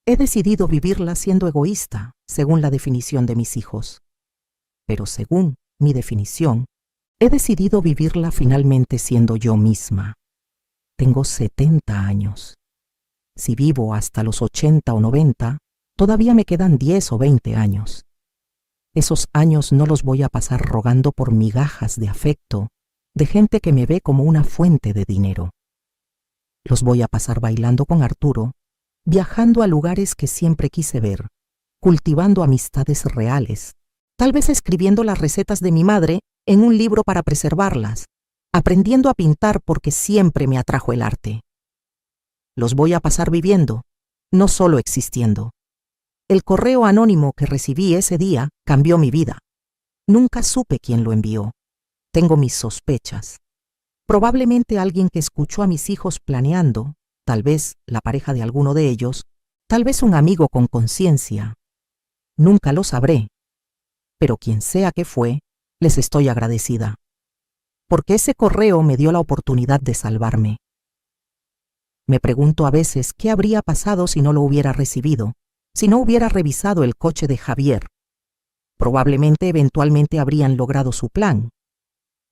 He decidido vivirla siendo egoísta, según la definición de mis hijos. Pero según mi definición, he decidido vivirla finalmente siendo yo misma. Tengo 70 años. Si vivo hasta los 80 o 90, todavía me quedan 10 o 20 años. Esos años no los voy a pasar rogando por migajas de afecto de gente que me ve como una fuente de dinero. Los voy a pasar bailando con Arturo, viajando a lugares que siempre quise ver, cultivando amistades reales, tal vez escribiendo las recetas de mi madre en un libro para preservarlas, aprendiendo a pintar porque siempre me atrajo el arte. Los voy a pasar viviendo, no solo existiendo. El correo anónimo que recibí ese día cambió mi vida. Nunca supe quién lo envió. Tengo mis sospechas. Probablemente alguien que escuchó a mis hijos planeando, tal vez la pareja de alguno de ellos, tal vez un amigo con conciencia. Nunca lo sabré. Pero quien sea que fue, les estoy agradecida. Porque ese correo me dio la oportunidad de salvarme. Me pregunto a veces qué habría pasado si no lo hubiera recibido, si no hubiera revisado el coche de Javier. Probablemente eventualmente habrían logrado su plan.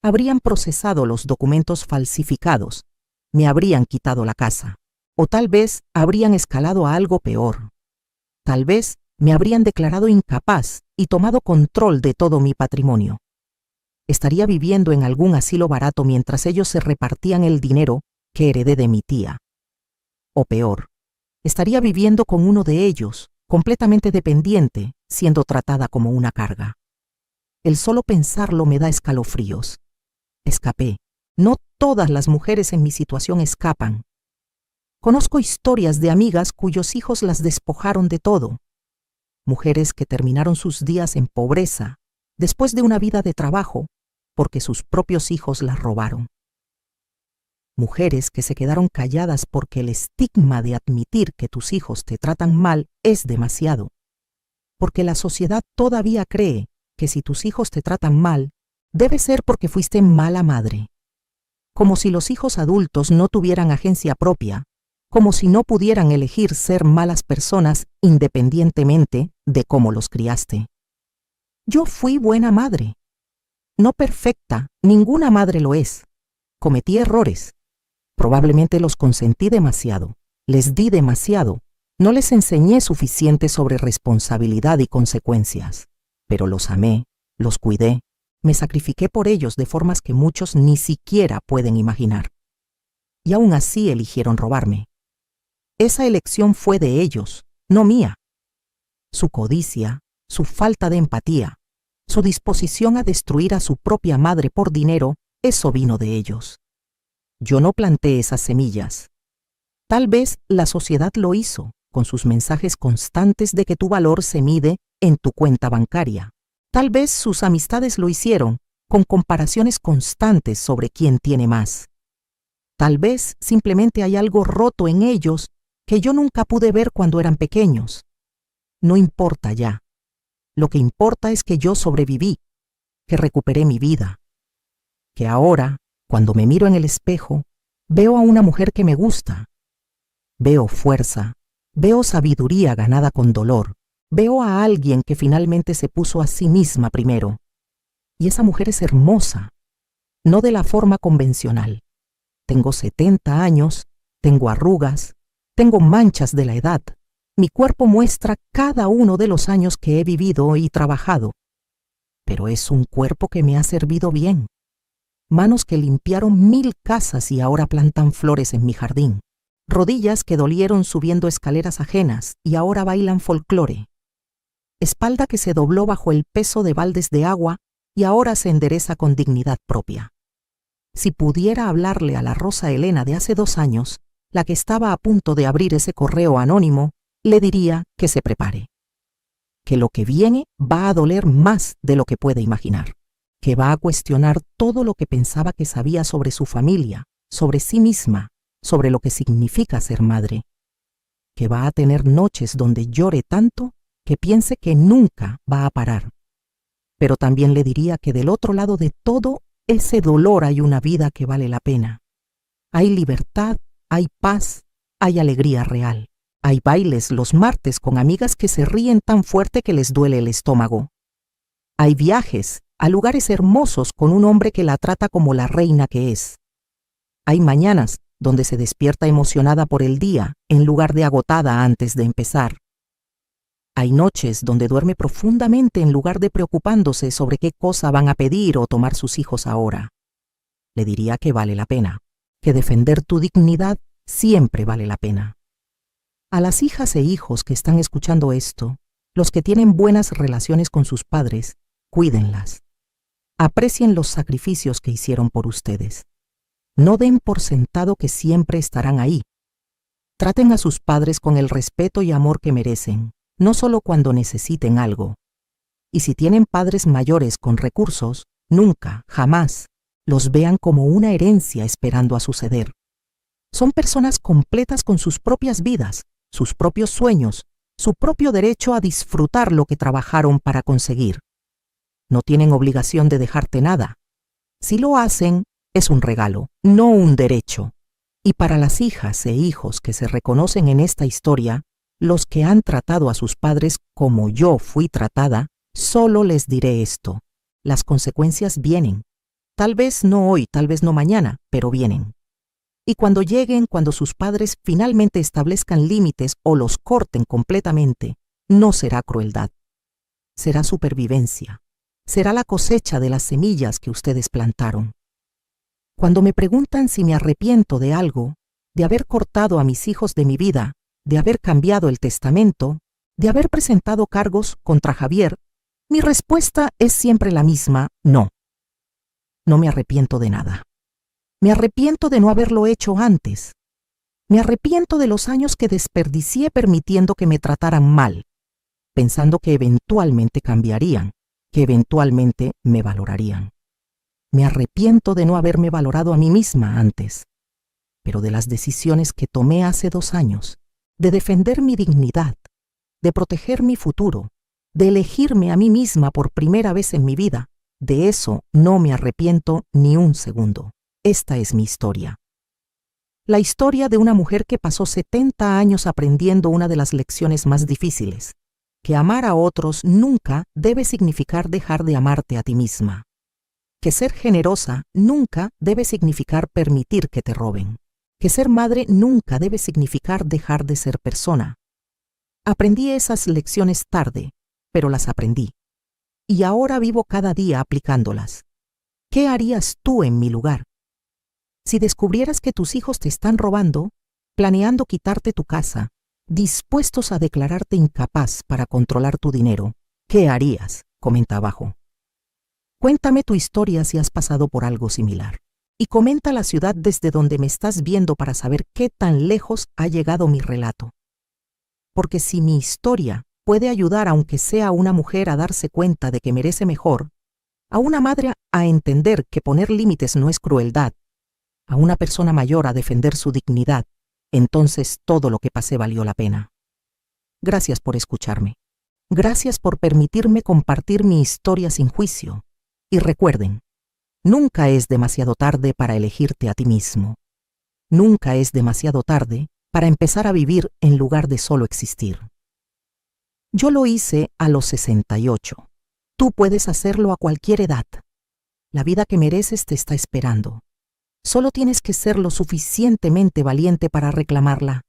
Habrían procesado los documentos falsificados, me habrían quitado la casa, o tal vez habrían escalado a algo peor. Tal vez me habrían declarado incapaz y tomado control de todo mi patrimonio. Estaría viviendo en algún asilo barato mientras ellos se repartían el dinero que heredé de mi tía. O peor, estaría viviendo con uno de ellos, completamente dependiente, siendo tratada como una carga. El solo pensarlo me da escalofríos. Escapé. No todas las mujeres en mi situación escapan. Conozco historias de amigas cuyos hijos las despojaron de todo. Mujeres que terminaron sus días en pobreza, después de una vida de trabajo, porque sus propios hijos las robaron. Mujeres que se quedaron calladas porque el estigma de admitir que tus hijos te tratan mal es demasiado. Porque la sociedad todavía cree que si tus hijos te tratan mal, debe ser porque fuiste mala madre. Como si los hijos adultos no tuvieran agencia propia, como si no pudieran elegir ser malas personas independientemente de cómo los criaste. Yo fui buena madre. No perfecta, ninguna madre lo es. Cometí errores. Probablemente los consentí demasiado, les di demasiado, no les enseñé suficiente sobre responsabilidad y consecuencias, pero los amé, los cuidé, me sacrifiqué por ellos de formas que muchos ni siquiera pueden imaginar. Y aún así eligieron robarme. Esa elección fue de ellos, no mía. Su codicia, su falta de empatía, Su disposición a destruir a su propia madre por dinero, eso vino de ellos. Yo no planté esas semillas. Tal vez la sociedad lo hizo, con sus mensajes constantes de que tu valor se mide en tu cuenta bancaria. Tal vez sus amistades lo hicieron, con comparaciones constantes sobre quién tiene más. Tal vez simplemente hay algo roto en ellos que yo nunca pude ver cuando eran pequeños. No importa ya. Lo que importa es que yo sobreviví, que recuperé mi vida, que ahora, cuando me miro en el espejo, veo a una mujer que me gusta. Veo fuerza, veo sabiduría ganada con dolor, veo a alguien que finalmente se puso a sí misma primero. Y esa mujer es hermosa, no de la forma convencional. Tengo 70 años, tengo arrugas, tengo manchas de la edad. Mi cuerpo muestra cada uno de los años que he vivido y trabajado. Pero es un cuerpo que me ha servido bien. Manos que limpiaron 1000 casas y ahora plantan flores en mi jardín. Rodillas que dolieron subiendo escaleras ajenas y ahora bailan folclore. Espalda que se dobló bajo el peso de baldes de agua y ahora se endereza con dignidad propia. Si pudiera hablarle a la Rosa Elena de hace 2 años, la que estaba a punto de abrir ese correo anónimo, le diría que se prepare. Que lo que viene va a doler más de lo que puede imaginar. Que va a cuestionar todo lo que pensaba que sabía sobre su familia, sobre sí misma, sobre lo que significa ser madre. Que va a tener noches donde llore tanto que piense que nunca va a parar. Pero también le diría que del otro lado de todo ese dolor hay una vida que vale la pena. Hay libertad, hay paz, hay alegría real. Hay bailes los martes con amigas que se ríen tan fuerte que les duele el estómago. Hay viajes a lugares hermosos con un hombre que la trata como la reina que es. Hay mañanas donde se despierta emocionada por el día en lugar de agotada antes de empezar. Hay noches donde duerme profundamente en lugar de preocupándose sobre qué cosa van a pedir o tomar sus hijos ahora. Le diría que vale la pena, que defender tu dignidad siempre vale la pena. A las hijas e hijos que están escuchando esto, los que tienen buenas relaciones con sus padres, cuídenlas. Aprecien los sacrificios que hicieron por ustedes. No den por sentado que siempre estarán ahí. Traten a sus padres con el respeto y amor que merecen, no solo cuando necesiten algo. Y si tienen padres mayores con recursos, nunca, jamás, los vean como una herencia esperando a suceder. Son personas completas con sus propias vidas, sus propios sueños, su propio derecho a disfrutar lo que trabajaron para conseguir. No tienen obligación de dejarte nada. Si lo hacen, es un regalo, no un derecho. Y para las hijas e hijos que se reconocen en esta historia, los que han tratado a sus padres como yo fui tratada, solo les diré esto. Las consecuencias vienen. Tal vez no hoy, tal vez no mañana, pero vienen. Y cuando lleguen, cuando sus padres finalmente establezcan límites o los corten completamente, no será crueldad. Será supervivencia. Será la cosecha de las semillas que ustedes plantaron. Cuando me preguntan si me arrepiento de algo, de haber cortado a mis hijos de mi vida, de haber cambiado el testamento, de haber presentado cargos contra Javier, mi respuesta es siempre la misma: no. No me arrepiento de nada. Me arrepiento de no haberlo hecho antes. Me arrepiento de los años que desperdicié permitiendo que me trataran mal, pensando que eventualmente cambiarían, que eventualmente me valorarían. Me arrepiento de no haberme valorado a mí misma antes, pero de las decisiones que tomé hace 2 años, de defender mi dignidad, de proteger mi futuro, de elegirme a mí misma por primera vez en mi vida, de eso no me arrepiento ni un segundo. Esta es mi historia. La historia de una mujer que pasó 70 años aprendiendo una de las lecciones más difíciles, que amar a otros nunca debe significar dejar de amarte a ti misma. Que ser generosa nunca debe significar permitir que te roben. Que ser madre nunca debe significar dejar de ser persona. Aprendí esas lecciones tarde, pero las aprendí. Y ahora vivo cada día aplicándolas. ¿Qué harías tú en mi lugar? Si descubrieras que tus hijos te están robando, planeando quitarte tu casa, dispuestos a declararte incapaz para controlar tu dinero, ¿qué harías? Comenta abajo. Cuéntame tu historia si has pasado por algo similar. Y comenta la ciudad desde donde me estás viendo para saber qué tan lejos ha llegado mi relato. Porque si mi historia puede ayudar, aunque sea a una mujer, a darse cuenta de que merece mejor, a una madre a entender que poner límites no es crueldad, a una persona mayor a defender su dignidad, entonces todo lo que pasé valió la pena. Gracias por escucharme. Gracias por permitirme compartir mi historia sin juicio. Y recuerden, nunca es demasiado tarde para elegirte a ti mismo. Nunca es demasiado tarde para empezar a vivir en lugar de solo existir. Yo lo hice a los 68. Tú puedes hacerlo a cualquier edad. La vida que mereces te está esperando. Solo tienes que ser lo suficientemente valiente para reclamarla.